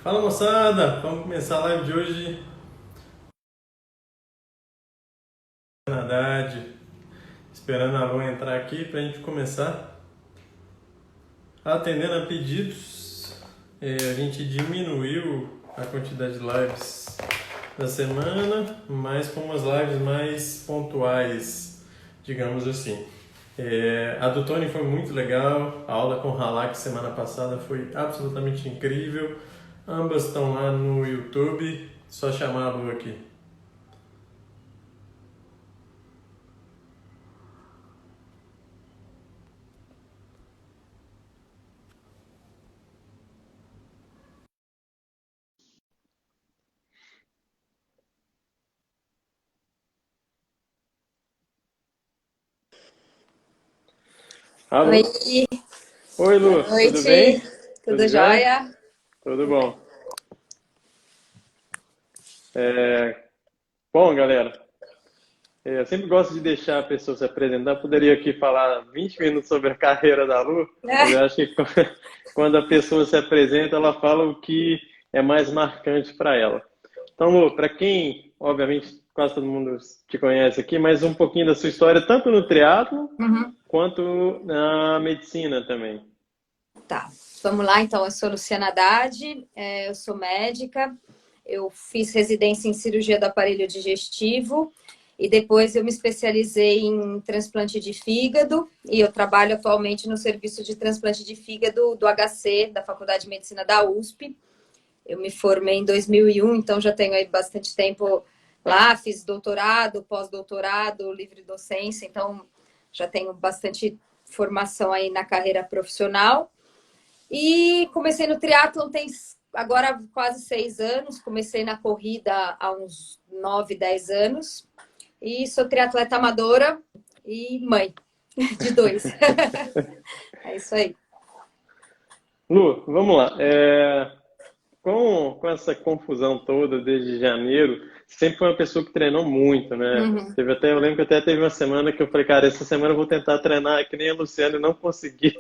Fala moçada, vamos começar a live de hoje. Na verdade, esperando a Lu entrar aqui para a gente começar atendendo a pedidos. A gente diminuiu a quantidade de lives da semana, mas com umas lives mais pontuais, digamos assim. A do Tony foi muito legal, a aula com o Halak semana passada foi absolutamente incrível. Ambas estão lá no YouTube, só chamar a Lu aqui. Alô? Oi, Oi, boa Lu, tudo bem? noite, tudo Tudo jóia? jóia? Tudo Tudo bem. bom. É, Bom, galera, eu sempre gosto de deixar a pessoa se apresentar. Poderia aqui falar 20 minutos sobre a carreira da Lu, mas eu acho que quando a pessoa se apresenta, ela fala o que é mais marcante para ela. Então, Lu, para quem, obviamente, quase todo mundo te conhece aqui, mas um pouquinho da sua história, tanto no triatlo Uhum. quanto na medicina também. Tá, vamos lá então. Eu sou Luciana Haddad, eu sou médica, eu fiz residência em cirurgia do aparelho digestivo e depois eu me especializei em transplante de fígado e eu trabalho atualmente no serviço de transplante de fígado do HC, da Faculdade de Medicina da USP. Eu me formei em 2001, então já tenho aí bastante tempo lá, fiz doutorado, pós-doutorado, livre docência, então já tenho bastante formação aí na carreira profissional. E comecei no triatlon tem agora quase 6 anos, comecei na corrida há uns 9, 10 anos. E sou triatleta amadora e mãe de dois. É isso aí. Lu, vamos lá. Com essa confusão toda desde janeiro, sempre foi uma pessoa que treinou muito, né? Uhum. Eu lembro que até teve uma semana que eu falei, cara, essa semana eu vou tentar treinar que nem a Luciana e não consegui.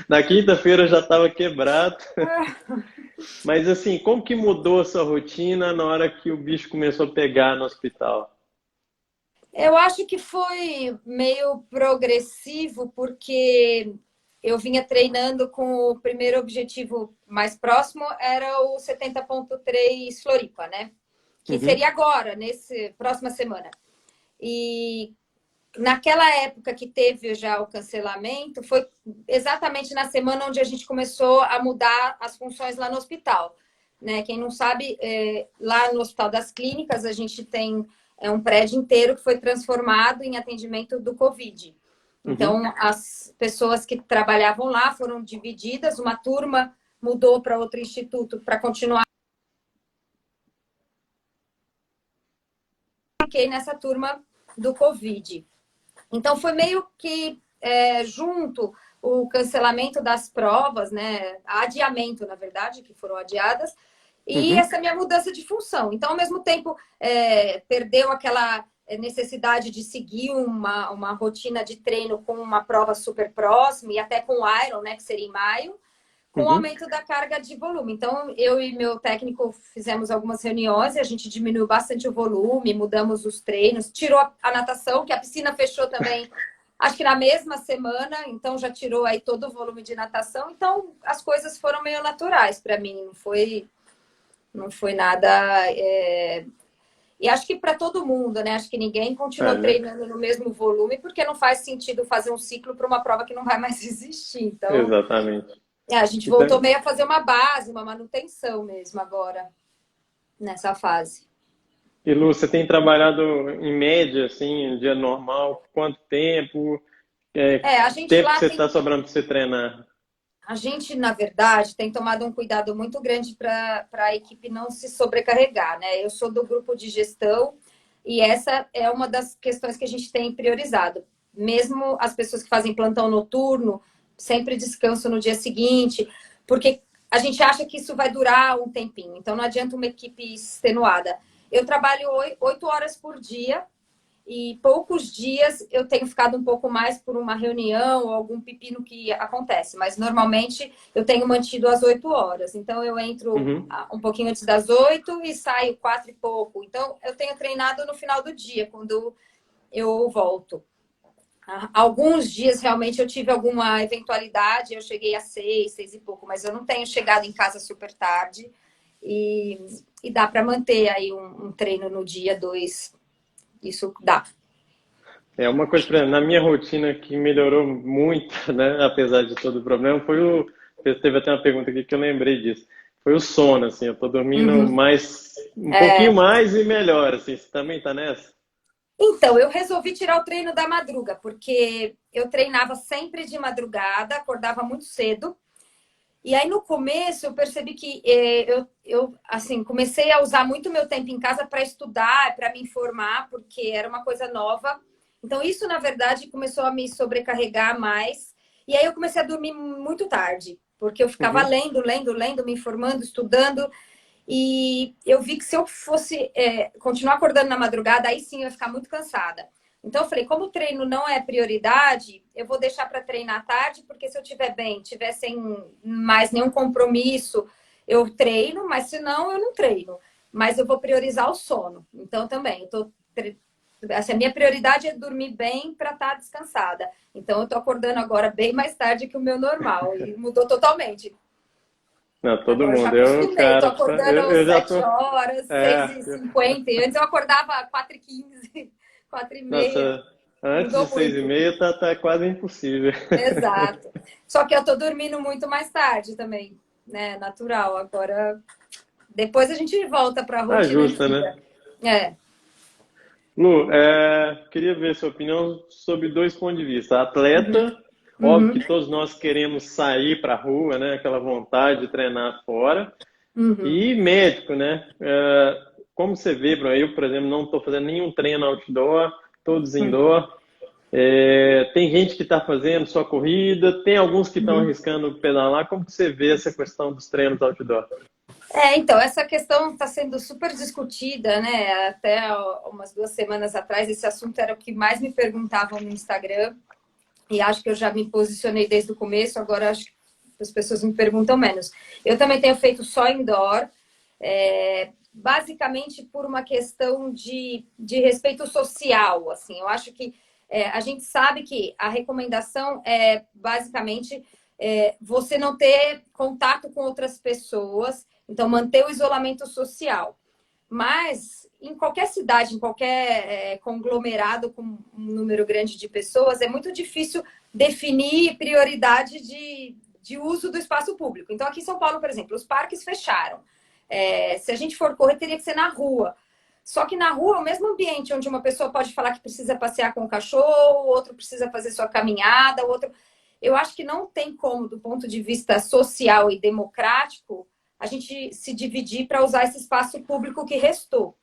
Na quinta-feira eu já estava quebrado. Mas assim, como que mudou a sua rotina na hora que o bicho começou a pegar no hospital? Eu acho que foi meio progressivo, porque eu vinha treinando com o primeiro objetivo mais próximo, era o 70,3 Floripa, né? Que Uhum, seria agora, nesse próxima semana. E naquela época que teve já o cancelamento, foi exatamente na semana onde a gente começou a mudar as funções lá no hospital. Né? Quem não sabe, lá no Hospital das Clínicas, a gente tem um prédio inteiro que foi transformado em atendimento do Covid. Então, uhum, as pessoas que trabalhavam lá foram divididas, uma turma mudou para outro instituto para continuar. Fiquei nessa turma do Covid. Então, foi meio que junto o cancelamento das provas, né? Adiamento, na verdade, que foram adiadas, e uhum. essa minha mudança de função. Então, ao mesmo tempo, perdeu aquela necessidade de seguir uma rotina de treino com uma prova super próxima e até com o Iron, né, que seria em maio, com o Uhum. aumento da carga de volume. Então, eu e meu técnico fizemos algumas reuniões e a gente diminuiu bastante o volume, mudamos os treinos, tirou a natação, que a piscina fechou também, acho que na mesma semana, então já tirou aí todo o volume de natação. Então, as coisas foram meio naturais para mim, não foi nada. E acho que para todo mundo, né? Acho que ninguém É, continuou né? treinando no mesmo volume, porque não faz sentido fazer um ciclo para uma prova que não vai mais existir. Então, Exatamente. a gente voltou Então, meio a fazer uma base, uma manutenção mesmo agora, nessa fase. e Lu, você tem trabalhado em média, assim, em dia normal, quanto tempo? A Que gente tempo que lá você tem. está sobrando para você treinar? A gente, na verdade, tem tomado um cuidado muito grande para a equipe não se sobrecarregar, né? Eu sou do grupo de gestão e essa é uma das questões que a gente tem priorizado. Mesmo as pessoas que fazem plantão noturno, sempre descansam no dia seguinte, porque a gente acha que isso vai durar um tempinho. Então, não adianta uma equipe extenuada. Eu trabalho 8 horas por dia e poucos dias eu tenho ficado um pouco mais por uma reunião ou algum pepino que acontece, mas normalmente eu tenho mantido às 8 horas. Então eu entro um pouquinho antes das 8 e saio 4 e pouco. Então eu tenho treinado no final do dia, quando eu volto. Alguns dias realmente eu tive alguma eventualidade, eu cheguei às 6, 6 e pouco, mas eu não tenho chegado em casa super tarde e dá para manter aí um treino no dia 2. Isso dá. É uma coisa, por exemplo, na minha rotina que melhorou muito, né, apesar de todo o problema, foi o... Teve até uma pergunta aqui que eu lembrei disso. Foi o sono, assim, eu tô dormindo mais, um pouquinho mais e melhor, assim, você também tá nessa? Então, eu resolvi tirar o treino da madruga, porque eu treinava sempre de madrugada, acordava muito cedo. E aí, no começo, eu percebi que assim, comecei a usar muito meu tempo em casa para estudar, para me informar, porque era uma coisa nova. Então, isso, na verdade, começou a me sobrecarregar mais. E aí, eu comecei a dormir muito tarde, porque eu ficava lendo, me informando, estudando. E eu vi que se eu fosse continuar acordando na madrugada, aí sim eu ia ficar muito cansada. Então eu falei, como o treino não é prioridade, eu vou deixar para treinar à tarde, porque se eu estiver bem, tiver sem mais nenhum compromisso, eu treino, mas se não, eu não treino. Mas eu vou priorizar o sono. Então também, assim, a minha prioridade é dormir bem para estar descansada. Então eu estou acordando agora bem mais tarde que o meu normal e mudou totalmente. Não, todo Agora eu já mundo. Eu, acostumei, tô cara, acordando às eu já 7 tô... horas, É, 6h50. Antes eu acordava às 4h15, 4h30. nossa, antes de Mudou seis e muito. meia tá quase impossível. Exato. Só que eu tô dormindo muito mais tarde também, né? Natural. Agora, depois a gente volta para a rotina Ajusta, né? antiga. É. Lu, queria ver sua opinião sobre dois pontos de vista. Uhum. Atleta, óbvio Uhum. que todos nós queremos sair para a rua, né? Aquela vontade de treinar fora. Uhum. E médico, né? Como você vê, Bruno, eu, por exemplo, não estou fazendo nenhum treino outdoor, todos indoor. Tem gente que está fazendo só corrida, tem alguns que estão Uhum. arriscando pedalar. Como que você vê essa questão dos treinos outdoor? Então, essa questão está sendo super discutida, né? Até umas 2 semanas atrás, esse assunto era o que mais me perguntavam no Instagram. E acho que eu já me posicionei desde o começo, agora acho que as pessoas me perguntam menos. Eu também tenho feito só indoor, basicamente por uma questão de respeito social. Assim, eu acho que a gente sabe que a recomendação é basicamente você não ter contato com outras pessoas, então manter o isolamento social. Mas em qualquer cidade, em qualquer conglomerado com um número grande de pessoas, é muito difícil definir prioridade de uso do espaço público. Então, aqui em São Paulo, por exemplo, os parques fecharam. Se a gente for correr, teria que ser na rua. Só que na rua é o mesmo ambiente onde uma pessoa pode falar que precisa passear com o cachorro, o outro precisa fazer sua caminhada, o outro. Eu acho que não tem como, do ponto de vista social e democrático, a gente se dividir para usar esse espaço público que restou.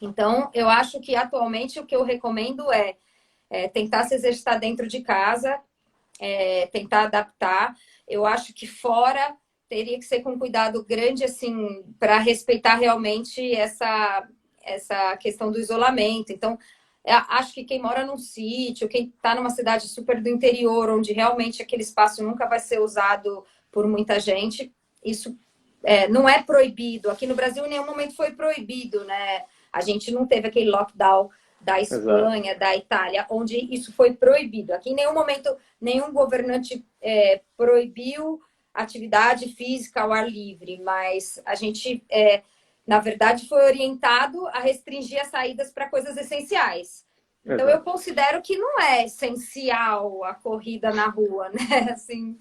Então, eu acho que atualmente o que eu recomendo é tentar se exercitar dentro de casa, tentar adaptar. Eu acho que fora teria que ser com cuidado grande, assim, para respeitar realmente essa questão do isolamento. Então, acho que quem mora num sítio, quem está numa cidade super do interior, onde realmente aquele espaço nunca vai ser usado por muita gente, isso não é proibido. Aqui no Brasil, em nenhum momento foi proibido, né? A gente não teve aquele lockdown da Exato. Espanha, da Itália, onde isso foi proibido. Aqui em nenhum momento, nenhum governante proibiu atividade física ao ar livre, mas a gente, na verdade, foi orientado a restringir as saídas para coisas essenciais. Então, eu Exato. considero que não é essencial a corrida na rua, né? Assim,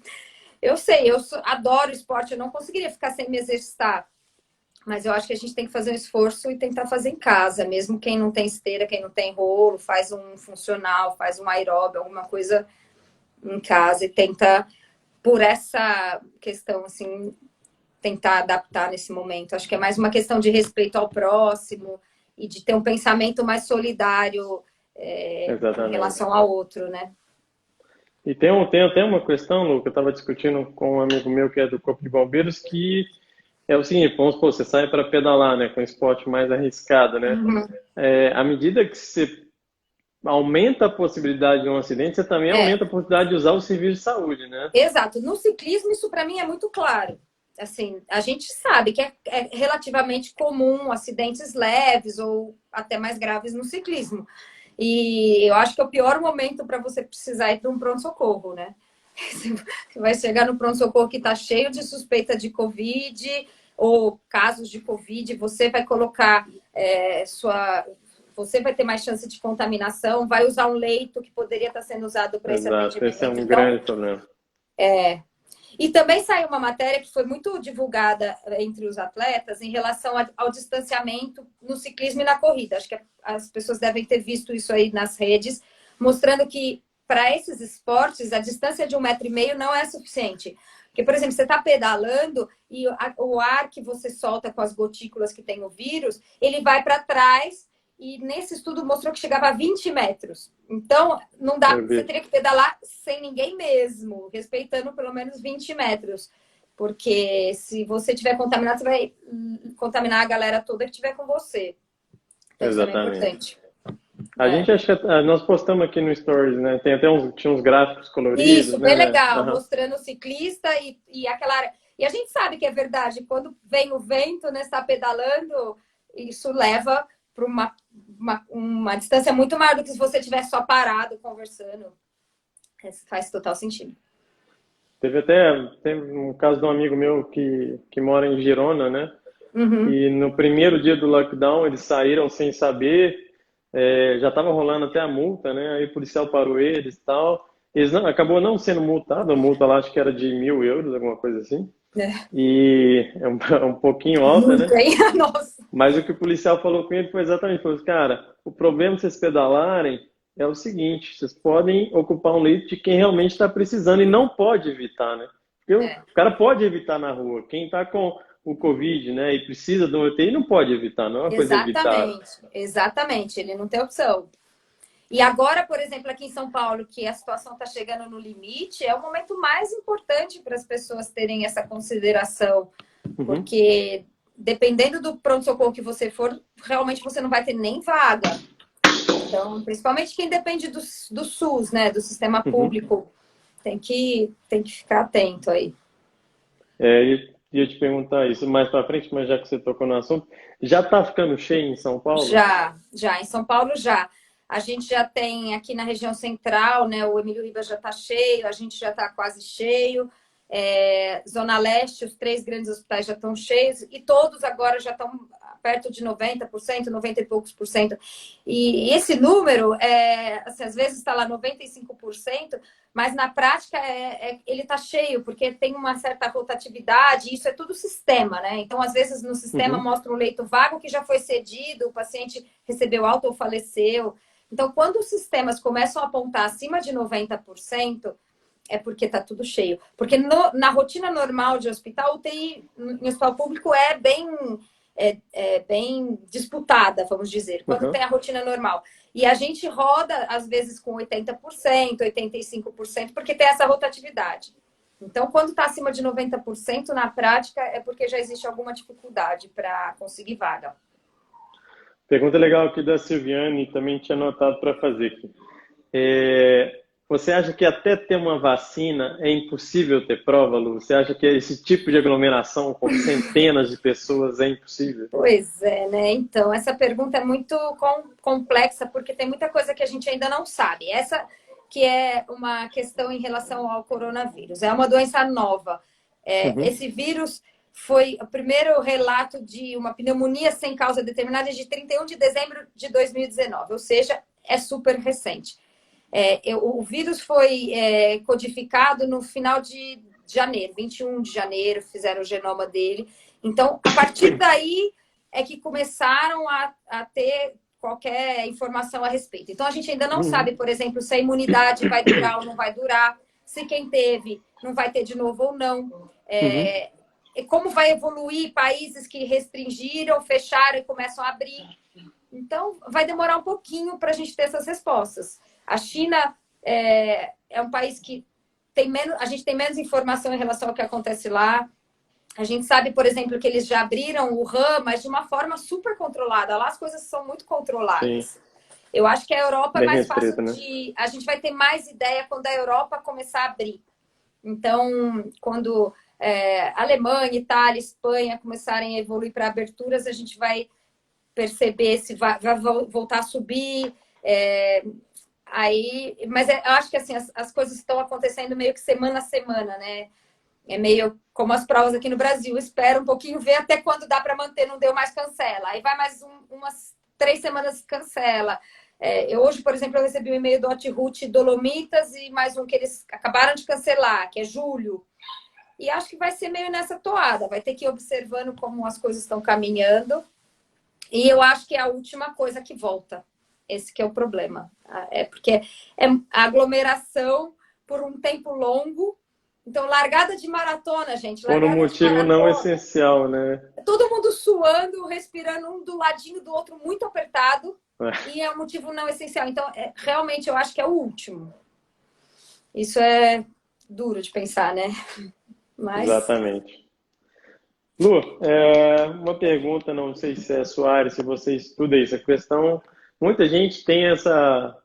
eu sei, adoro esporte, eu não conseguiria ficar sem me exercitar. Mas eu acho que a gente tem que fazer um esforço e tentar fazer em casa, mesmo quem não tem esteira, quem não tem rolo, faz um funcional, faz um aeróbio, alguma coisa em casa e tenta, por essa questão, assim, tentar adaptar nesse momento. Acho que é mais uma questão de respeito ao próximo e de ter um pensamento mais solidário em Exatamente. relação ao outro, né? E tem até uma questão, Lu, que eu estava discutindo com um amigo meu que é do Corpo de Bombeiros, que é o seguinte, vamos supor, você sai para pedalar, né, com esporte mais arriscado, né? Uhum. À medida que você aumenta a possibilidade de um acidente, você também É, aumenta a possibilidade de usar o serviço de saúde, né? exato. No ciclismo, isso para mim é muito claro. Assim, a gente sabe que é relativamente comum acidentes leves ou até mais graves no ciclismo. E eu acho que é o pior momento para você precisar ir para um pronto-socorro, né? Você vai chegar no pronto-socorro que está cheio de suspeita de Covid ou casos de Covid, você vai colocar Você vai ter mais chance de contaminação, vai usar um leito que poderia estar sendo usado para esse Exato, esse é atendimento. um Então, grande problema. e também saiu uma matéria que foi muito divulgada entre os atletas em relação ao distanciamento no ciclismo e na corrida. Acho que as pessoas devem ter visto isso aí nas redes, mostrando que para esses esportes a distância de 1,5 m não é suficiente. Porque, por exemplo, você está pedalando e o ar que você solta com as gotículas que tem o vírus, ele vai para trás e nesse estudo mostrou que chegava a 20 metros. Então, não dá, Eu você vi. teria que pedalar sem ninguém mesmo, respeitando pelo menos 20 metros. Porque se você tiver contaminado, você vai contaminar a galera toda que estiver com você. Então, isso também é Exatamente. importante. A gente acha que nós postamos aqui no Stories, né? Tem até tinha uns gráficos coloridos, Isso, né, bem né? legal, Aham. mostrando o ciclista e aquela área. E a gente sabe que é verdade, quando vem o vento, né, está pedalando, isso leva para uma distância muito maior do que se você estiver só parado conversando. Faz total sentido. Teve um caso de um amigo meu que mora em Girona, né? Uhum. E no primeiro dia do lockdown eles saíram sem saber, já estava rolando até a multa, né? Aí o policial parou eles e tal. Acabou não sendo multado, a multa lá acho que era de 1.000 euros, alguma coisa assim. É, E é um, é um pouquinho alta, muito, né? hein? Nossa. Mas o que o policial falou com ele foi exatamente, falou assim, cara, o problema de vocês pedalarem é o seguinte, vocês podem ocupar um leito de quem realmente está precisando e não pode evitar, né? Porque É, o cara pode evitar na rua. Quem está com o Covid, né, e precisa de um UTI não pode evitar, não é uma coisa evitável. exatamente, exatamente. Ele não tem opção. E agora, por exemplo, aqui em São Paulo, que a situação está chegando no limite, é o momento mais importante para as pessoas terem essa consideração, Uhum, porque dependendo do pronto-socorro que você for, realmente você não vai ter nem vaga. Então, principalmente quem depende do SUS, né, do sistema uhum. público, tem que ficar atento aí. Ia te perguntar isso mais para frente, mas já que você tocou no assunto, já está ficando cheio em São Paulo? Já, em São Paulo já. A gente já tem aqui na região central, né? O Emílio Ribas já está cheio, a gente já está quase cheio. Zona Leste, os 3 grandes hospitais já estão cheios e todos agora já estão perto de 90%, 90 e poucos por cento. E esse número, assim, às vezes está lá 95%, mas na prática ele está cheio, porque tem uma certa rotatividade, e isso é tudo sistema, né? Então, às vezes, no sistema Uhum. mostra um leito vago que já foi cedido, o paciente recebeu alta ou faleceu. Então, quando os sistemas começam a apontar acima de 90%, é porque está tudo cheio. Porque na rotina normal de hospital, UTI em hospital público bem disputada, vamos dizer, quando Uhum. tem a rotina normal. E a gente roda, às vezes, com 80%, 85%, porque tem essa rotatividade. Então, quando está acima de 90%, na prática, é porque já existe alguma dificuldade para conseguir vaga. Pergunta legal aqui da Silviane, também tinha anotado para fazer aqui. Você acha que até ter uma vacina é impossível ter prova, Lu? Você acha que esse tipo de aglomeração com centenas de pessoas é impossível? Pois é, né? Então, essa pergunta é muito complexa, porque tem muita coisa que a gente ainda não sabe. Essa que é uma questão em relação ao coronavírus. É uma doença nova. Uhum. Esse vírus foi o primeiro relato de uma pneumonia sem causa determinada de 31 de dezembro de 2019, ou seja, é super recente. O vírus foi codificado no final de janeiro, 21 de janeiro, fizeram o genoma dele. Então, a partir daí é que começaram a ter qualquer informação a respeito. Então, a gente ainda não Uhum. sabe, por exemplo, se a imunidade vai durar ou não vai durar, se quem teve não vai ter de novo ou não. Uhum. Como vai evoluir países que restringiram, fecharam e começam a abrir. Então, vai demorar um pouquinho para a gente ter essas respostas. A China é um país que a gente tem menos informação em relação ao que acontece lá. A gente sabe, por exemplo, que eles já abriram o Wuhan, mas de uma forma super controlada. Lá as coisas são muito Sim. controladas. Eu acho que a Europa é Bem mais restrito, fácil né? de... A gente vai ter mais ideia quando a Europa começar a abrir. Então, quando Alemanha, Itália, Espanha começarem a evoluir para aberturas, a gente vai perceber se vai voltar a subir. Mas eu acho que assim, as coisas estão acontecendo meio que semana a semana, né? É meio como as provas aqui no Brasil. Espera um pouquinho, ver até quando dá para manter, não deu mais, cancela. Aí vai mais umas 3 semanas, cancela. Hoje, por exemplo, eu recebi um e-mail do Hot Dolomitas e mais um que eles acabaram de cancelar, que é julho. E acho que vai ser meio nessa toada. Vai ter que ir observando como as coisas estão caminhando. E eu acho que é a última coisa que volta. Esse que é o problema. Porque é aglomeração por um tempo longo. Então, largada de maratona, gente. Por um Largada de motivo não maratona. essencial, né? Todo mundo suando, respirando um do ladinho do outro, muito apertado. É. E é um motivo não essencial. Então, realmente, eu acho que é o último. Isso é duro de pensar, né? Mas... Exatamente. Lu, uma pergunta, não sei se é sua área, se você estuda isso, a questão, muita gente tem essa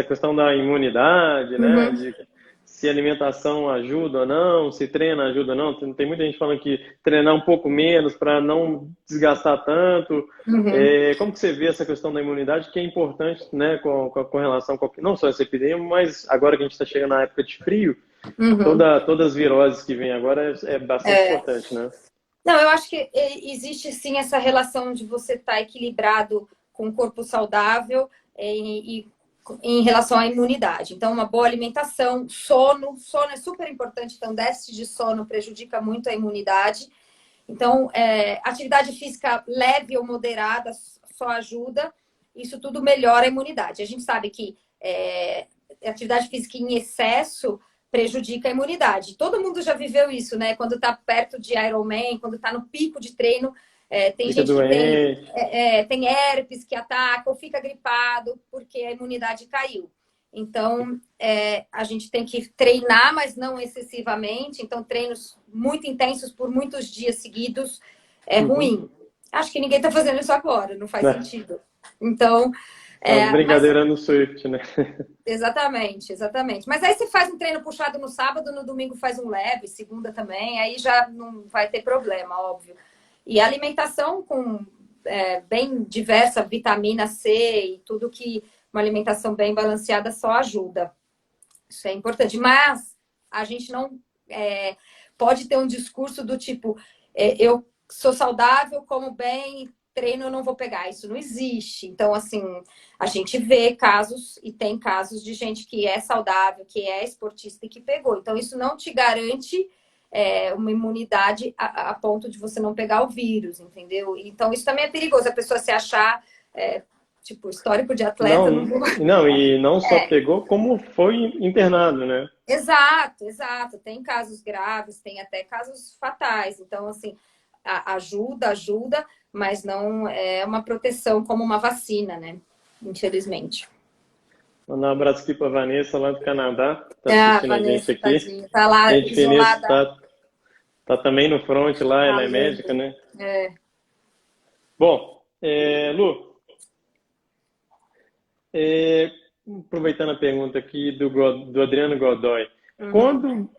questão da imunidade, né, Uhum, de se a alimentação ajuda ou não, se treino ajuda ou não, tem muita gente falando que treinar um pouco menos para não desgastar tanto. uhum, Como que você vê essa questão da imunidade, que é importante, né, com relação a não só essa epidemia, mas agora que a gente está chegando na época de frio, uhum. todas as viroses que vêm agora é bastante importante, né? Não, eu acho que existe sim essa relação de você estar equilibrado com o corpo saudável e em relação à imunidade. Então, uma boa alimentação, sono é super importante. Então, déficit de sono prejudica muito a imunidade. Então, atividade física leve ou moderada só ajuda. Isso tudo melhora a imunidade. A gente sabe que atividade física em excesso prejudica a imunidade. Todo mundo já viveu isso, né? Quando está perto de Ironman, quando está no pico de treino, tem Fica gente que doente. tem herpes que ataca ou fica gripado porque a imunidade caiu. Então, a gente tem que treinar, mas não excessivamente. Então, treinos muito intensos por muitos dias seguidos é Uhum. ruim. Acho que ninguém está fazendo isso agora, não faz Né? sentido. Então, As mas brincadeiras no Swift, né? exatamente, exatamente. Mas aí você faz um treino puxado no sábado, no domingo faz um leve, segunda também, aí já não vai ter problema, óbvio. E a alimentação com bem diversa, vitamina C e tudo que uma alimentação bem balanceada só ajuda. Isso é importante. Mas a gente não pode ter um discurso do tipo, eu sou saudável, como bem, treino, eu não vou pegar. Isso não existe. Então, assim, a gente vê casos e tem casos de gente que é saudável, que é esportista e que pegou. Então, isso não te garante uma imunidade a ponto de você não pegar o vírus, entendeu? Então, isso também é perigoso, a pessoa se achar, tipo, histórico de atleta. Não, Não vou... não, e não só pegou, como foi internado, né? Exato, exato. Tem casos graves, tem até casos fatais. Então, assim, ajuda, mas não é uma proteção como uma vacina, né? Infelizmente. Mandar um abraço aqui para a Vanessa, lá do Canadá, tá Ah, assistindo a gente Vanessa, aqui. tadinha. Tá lá Gente finíssima, isolada, tá também no front lá, ela é médica, ralando. né? É. Bom, Lu, é, aproveitando a pergunta aqui do Adriano Godoy, Uhum. quando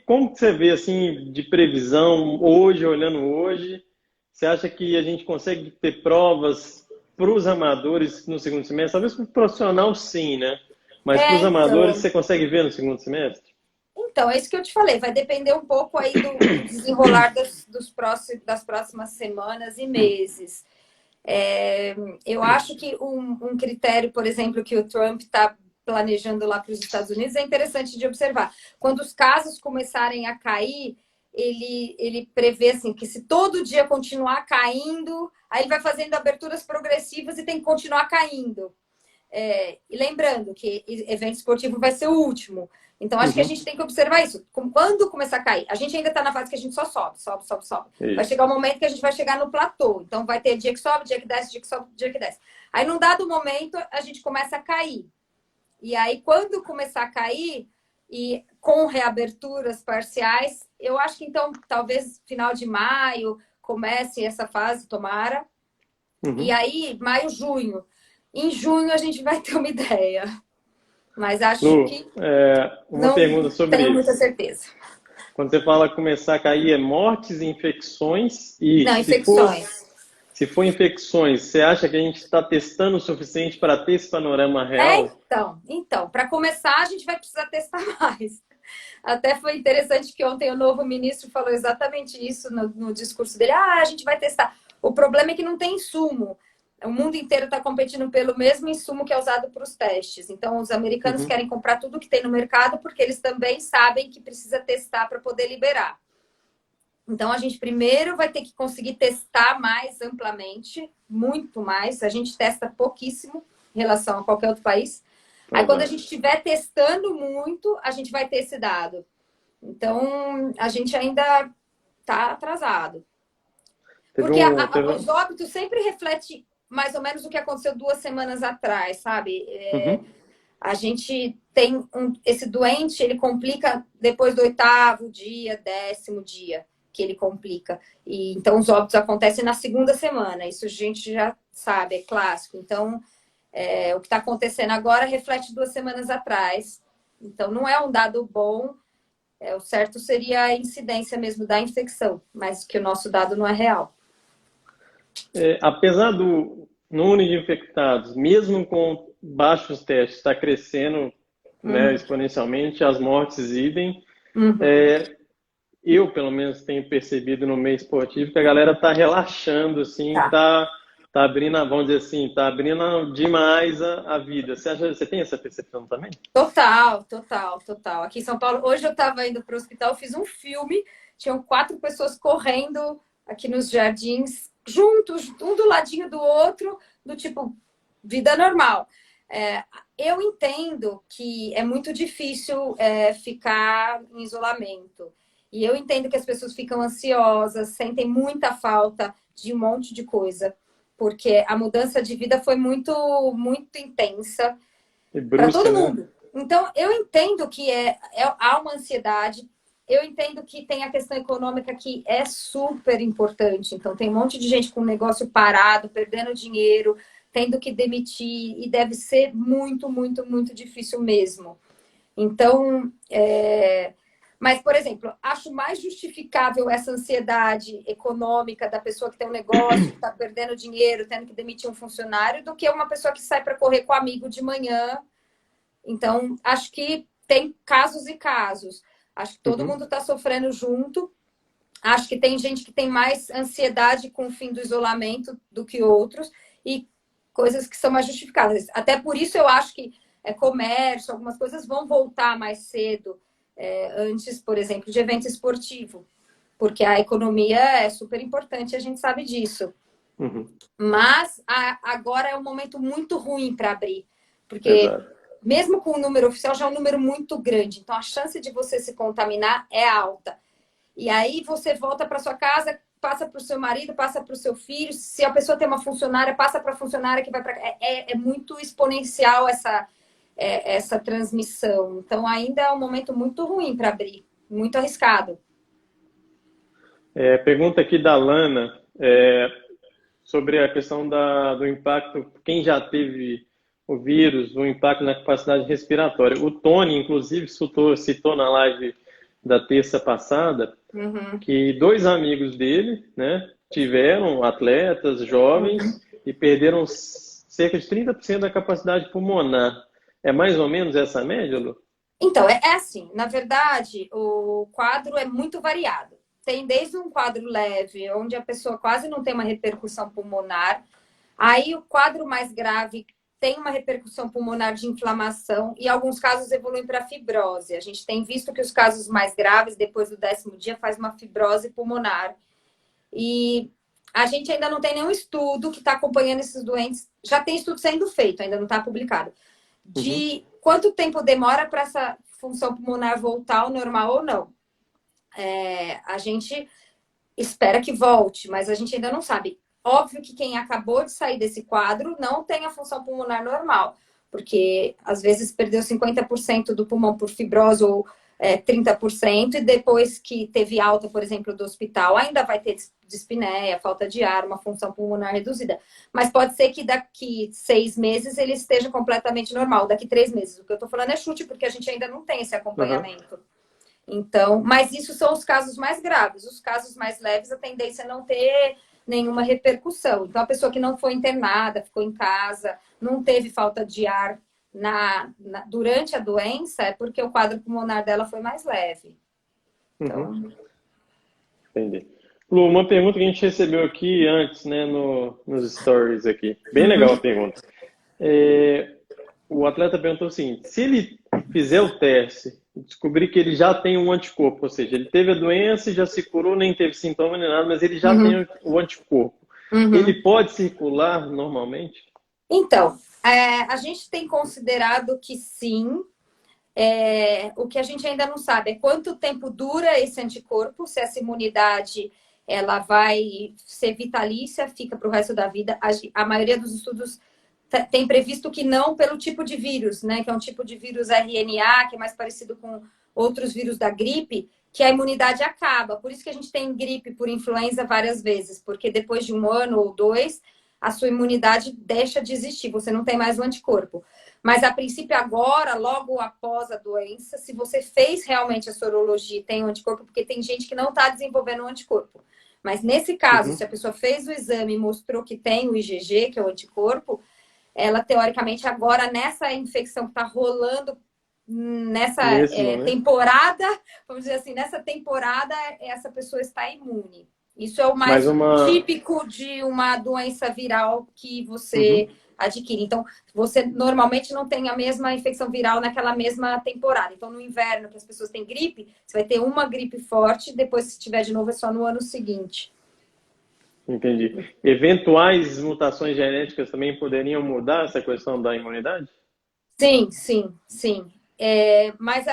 como que você vê assim de previsão hoje, olhando hoje? Você acha que a gente consegue ter provas para os amadores no segundo semestre? Talvez para o profissional sim, né? Mas para os amadores Então. você consegue ver no segundo semestre? Então, é isso que eu te falei. Vai depender um pouco aí do desenrolar das próximas semanas e meses. Eu acho que um critério, por exemplo, que o Trump está planejando lá para os Estados Unidos é interessante de observar. Quando os casos começarem a cair, ele prevê assim, que se todo dia continuar caindo, aí ele vai fazendo aberturas progressivas e tem que continuar caindo. E lembrando que evento esportivo vai ser o último. Então, acho que a Uhum. gente tem que observar isso. Quando começar a cair, a gente ainda está na fase que a gente só sobe, sobe, sobe, sobe. Vai Isso. chegar um momento que a gente vai chegar no platô. Então, vai ter dia que sobe, dia que desce, dia que sobe, dia que desce. Aí, num dado momento, a gente começa a cair. E aí, quando começar a cair, e com reaberturas parciais, eu acho que então, talvez final de maio, comece essa fase, tomara. E Uhum. aí, maio, junho. Em junho a gente vai ter uma ideia. Mas acho Lu, que uma não pergunta sobre tenho muita isso. certeza. Quando você fala começar a cair, é mortes, infecções e Não, infecções. se for infecções, você acha que a gente está testando o suficiente para ter esse panorama real? Então, para começar, a gente vai precisar testar mais. Até foi interessante que ontem o novo ministro falou exatamente isso no discurso dele. Ah, a gente vai testar. O problema é que não tem insumo. O mundo inteiro está competindo pelo mesmo insumo que é usado para os testes. Então, os americanos Uhum. querem comprar tudo que tem no mercado porque eles também sabem que precisa testar para poder liberar. Então, a gente primeiro vai ter que conseguir testar mais amplamente, muito mais. A gente testa pouquíssimo em relação a qualquer outro país. Aí, quando a gente estiver testando muito, a gente vai ter esse dado. Então, a gente ainda está atrasado. Porque os óbitos sempre refletem mais ou menos o que aconteceu 2 semanas atrás, sabe? Uhum. A gente tem esse doente, ele complica depois do 8º dia, 10º dia que ele complica. E então os óbitos acontecem na 2ª semana. Isso a gente já sabe, é clássico. Então, o que está acontecendo agora reflete 2 semanas atrás. Então, não é um dado bom. O certo seria a incidência mesmo da infecção, mas que o nosso dado não é real. Apesar do número de infectados, mesmo com baixos testes, está crescendo, né, exponencialmente, as mortes idem. Eu, pelo menos, tenho percebido no meio esportivo que a galera está relaxando, assim, tá abrindo, vamos dizer assim, tá abrindo demais a vida. Você tem essa percepção também? Total. Aqui em São Paulo, hoje eu estava indo para o hospital, fiz um filme, tinham 4 pessoas correndo aqui nos jardins, juntos, um do ladinho do outro, do tipo, vida normal. Eu entendo que é muito difícil ficar em isolamento. E eu entendo que as pessoas ficam ansiosas, sentem muita falta de um monte de coisa, porque a mudança de vida foi muito, muito intensa para todo mundo. Né? Então, eu entendo que há uma ansiedade, eu entendo que tem a questão econômica que é super importante. Então, tem um monte de gente com o negócio parado, perdendo dinheiro, tendo que demitir, e deve ser muito, muito, muito difícil mesmo. Então, mas, por exemplo, acho mais justificável essa ansiedade econômica da pessoa que tem um negócio, que está perdendo dinheiro, tendo que demitir um funcionário, do que uma pessoa que sai para correr com um amigo de manhã. Então, acho que tem casos e casos. Acho que todo mundo está sofrendo junto. Acho que tem gente que tem mais ansiedade com o fim do isolamento do que outros, e coisas que são mais justificadas. Até por isso eu acho que comércio, algumas coisas vão voltar mais cedo, antes, por exemplo, de evento esportivo, porque a economia é super importante, a gente sabe disso. Mas agora é um momento muito ruim para abrir, porque mesmo com o número oficial já é um número muito grande, então a chance de você se contaminar é alta. E aí você volta para sua casa, passa para o seu marido, passa para o seu filho. Se a pessoa tem uma funcionária, passa para a funcionária que vai para... É muito exponencial essa transmissão. Então, ainda é um momento muito ruim para abrir, muito arriscado. Pergunta aqui da Lana sobre a questão do impacto, quem já teve o vírus, o impacto na capacidade respiratória. O Tony, inclusive, citou na live da terça passada que 2 amigos dele, né, tiveram atletas jovens e perderam cerca de 30% da capacidade pulmonar. É mais ou menos essa média, Lu? Então, é assim, na verdade, o quadro é muito variado. Tem desde um quadro leve, onde a pessoa quase não tem uma repercussão pulmonar, aí o quadro mais grave tem uma repercussão pulmonar de inflamação e alguns casos evoluem para fibrose. A gente tem visto que os casos mais graves, depois do 10º dia, faz uma fibrose pulmonar. E a gente ainda não tem nenhum estudo que está acompanhando esses doentes. Já tem estudo sendo feito, ainda não está publicado. De quanto tempo demora para essa função pulmonar voltar ao normal ou não. A gente espera que volte, mas a gente ainda não sabe. Óbvio que quem acabou de sair desse quadro não tem a função pulmonar normal, porque às vezes perdeu 50% do pulmão por fibrose ou 30%, e depois que teve alta, por exemplo, do hospital, ainda vai ter dispneia, falta de ar, uma função pulmonar reduzida. Mas pode ser que daqui 6 meses ele esteja completamente normal, daqui 3 meses. O que eu estou falando é chute, porque a gente ainda não tem esse acompanhamento. Então, mas isso são os casos mais graves. Os casos mais leves, a tendência é não ter nenhuma repercussão. Então, a pessoa que não foi internada, ficou em casa, não teve falta de ar durante a doença, é porque o quadro pulmonar dela foi mais leve. Então... Entendi. Lu, uma pergunta que a gente recebeu aqui antes, né, nos stories aqui. Bem legal a pergunta. O atleta perguntou assim, se ele fizer o teste e descobrir que ele já tem um anticorpo, ou seja, ele teve a doença e já se curou, nem teve sintoma nem nada, mas ele já tem o anticorpo. Ele pode circular normalmente? Então, a gente tem considerado que sim. O que a gente ainda não sabe é quanto tempo dura esse anticorpo, se essa imunidade ela vai ser vitalícia, fica para o resto da vida. A maioria dos estudos tem previsto que não, pelo tipo de vírus, né? Que é um tipo de vírus RNA, que é mais parecido com outros vírus da gripe, que a imunidade acaba. Por isso que a gente tem gripe por influenza várias vezes, porque depois de 1 ano ou 2, a sua imunidade deixa de existir, você não tem mais o anticorpo. Mas, a princípio, agora, logo após a doença, se você fez realmente a sorologia e tem o anticorpo, porque tem gente que não está desenvolvendo o anticorpo. Mas, nesse caso, se a pessoa fez o exame e mostrou que tem o IgG, que é o anticorpo, ela, teoricamente, agora, nessa infecção que está rolando, nessa temporada, vamos dizer assim, nessa temporada, essa pessoa está imune. Isso é o mais típico de uma doença viral que você adquire. Então, você normalmente não tem a mesma infecção viral naquela mesma temporada. Então, no inverno, que as pessoas têm gripe, você vai ter uma gripe forte, depois, se tiver de novo, é só no ano seguinte. Entendi. Eventuais mutações genéticas também poderiam mudar essa questão da imunidade? Sim. Mas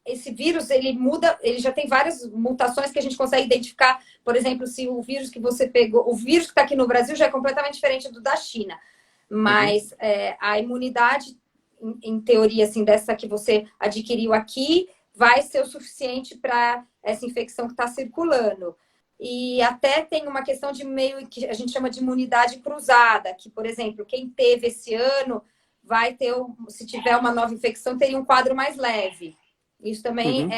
esse vírus, ele muda, ele já tem várias mutações que a gente consegue identificar. Por exemplo, se o vírus que você pegou, o vírus que está aqui no Brasil já é completamente diferente do da China. Mas a imunidade, em teoria, assim, dessa que você adquiriu aqui, vai ser o suficiente para essa infecção que está circulando. E até tem uma questão de meio que a gente chama de imunidade cruzada, que, por exemplo, quem teve esse ano vai ter, se tiver uma nova infecção, teria um quadro mais leve. Isso também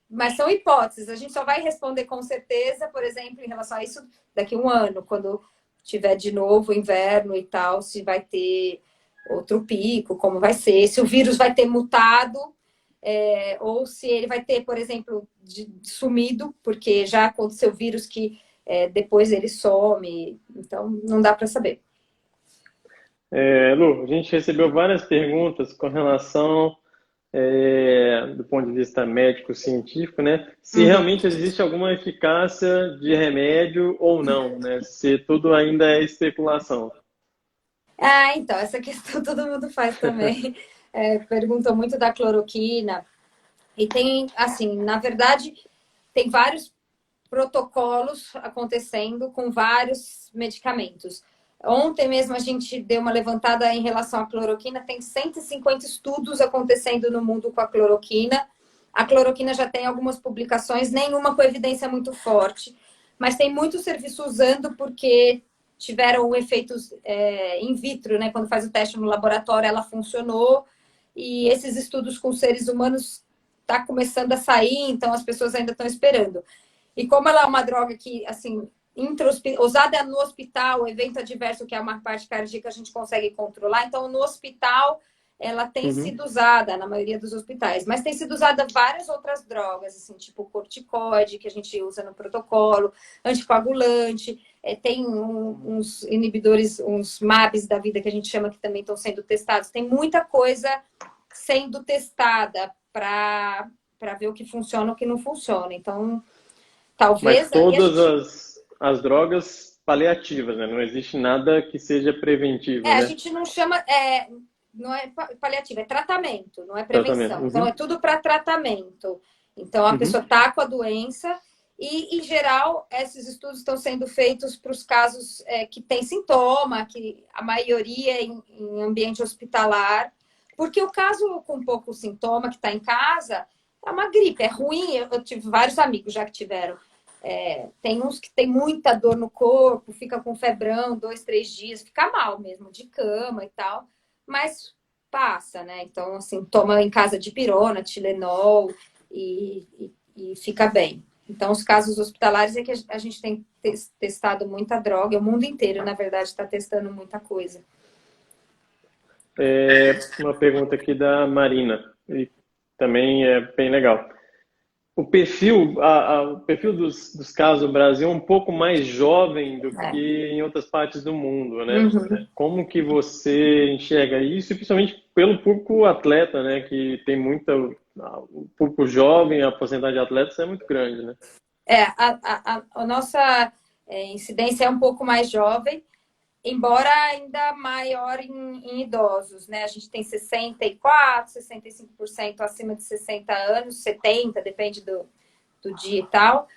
mas são hipóteses. A gente só vai responder com certeza, por exemplo, em relação a isso daqui a 1 ano, quando tiver de novo inverno e tal, se vai ter outro pico, como vai ser, se o vírus vai ter mutado, ou se ele vai ter, por exemplo, sumido, porque já aconteceu vírus que depois ele some. Então, não dá para saber. Lu, a gente recebeu várias perguntas com relação, do ponto de vista médico-científico, né? Se realmente existe alguma eficácia de remédio ou não, né? Se tudo ainda é especulação. Então, essa questão todo mundo faz também. Perguntam muito da cloroquina. E tem, assim, na verdade, tem vários protocolos acontecendo com vários medicamentos. Ontem mesmo a gente deu uma levantada em relação à cloroquina. Tem 150 estudos acontecendo no mundo com a cloroquina. A cloroquina já tem algumas publicações, nenhuma com evidência muito forte. Mas tem muito serviço usando porque tiveram efeitos in vitro, né? Quando faz o teste no laboratório, ela funcionou. E esses estudos com seres humanos tá começando a sair, então as pessoas ainda estão esperando. E como ela é uma droga que, assim, usada no hospital, evento adverso, que é uma parte cardíaca, a gente consegue controlar. Então, no hospital, ela tem sido usada na maioria dos hospitais. Mas tem sido usada várias outras drogas, assim, tipo corticoide, que a gente usa no protocolo, anticoagulante. Tem uns inibidores, uns MABs da vida, que a gente chama, que também estão sendo testados. Tem muita coisa sendo testada para ver o que funciona e o que não funciona. Então, talvez... Mas todas as drogas paliativas, né? Não existe nada que seja preventivo, né? A gente não chama... não é paliativo, é tratamento, não é prevenção. Então, é tudo para tratamento. Então, a pessoa está com a doença e, em geral, esses estudos estão sendo feitos para os casos que têm sintoma, que a maioria em ambiente hospitalar. Porque o caso com pouco sintoma, que está em casa, É uma gripe, é ruim. Eu tive vários amigos já que tiveram. Tem uns que tem muita dor no corpo, fica com febrão 2, 3 dias, fica mal mesmo, de cama e tal, mas passa, né? Então, assim, toma em casa dipirona, Tilenol e fica bem. Então, os casos hospitalares é que a gente tem testado muita droga, o mundo inteiro, na verdade, está testando muita coisa. Uma pergunta aqui da Marina, e também é bem legal. O perfil dos casos no Brasil é um pouco mais jovem do que em outras partes do mundo, né? Uhum. Como que você enxerga isso, e principalmente pelo público atleta, né? Que tem o público jovem, a porcentagem de atletas é muito grande, né? A nossa incidência é um pouco mais jovem, embora ainda maior em idosos, né? A gente tem 64%, 65% acima de 60 anos, 70%, depende do dia e tal,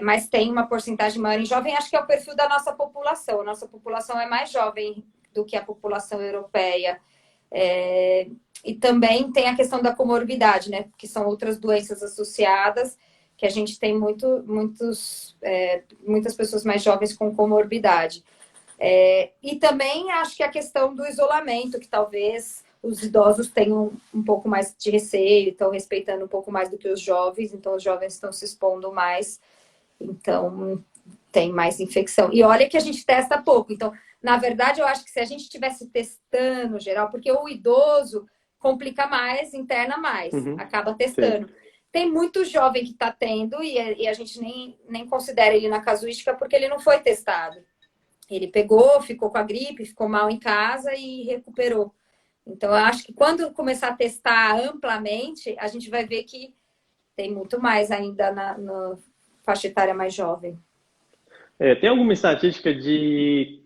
mas tem uma porcentagem maior em jovem. Acho que é o perfil da nossa população. A nossa população é mais jovem do que a população europeia. E também tem a questão da comorbidade, né? Que são outras doenças associadas, que a gente tem muitas pessoas mais jovens com comorbidade. E também acho que a questão do isolamento, que talvez os idosos tenham um pouco mais de receio, estão respeitando um pouco mais do que os jovens, então os jovens estão se expondo mais, então tem mais infecção. E olha que a gente testa pouco, então, na verdade, eu acho que se a gente estivesse testando geral, porque o idoso complica mais, interna mais, acaba testando. Sim. Tem muito jovem que está tendo e a gente nem considera ele na casuística porque ele não foi testado. Ele pegou, ficou com a gripe, ficou mal em casa e recuperou. Então, eu acho que quando começar a testar amplamente, a gente vai ver que tem muito mais ainda na faixa etária mais jovem. Tem alguma estatística de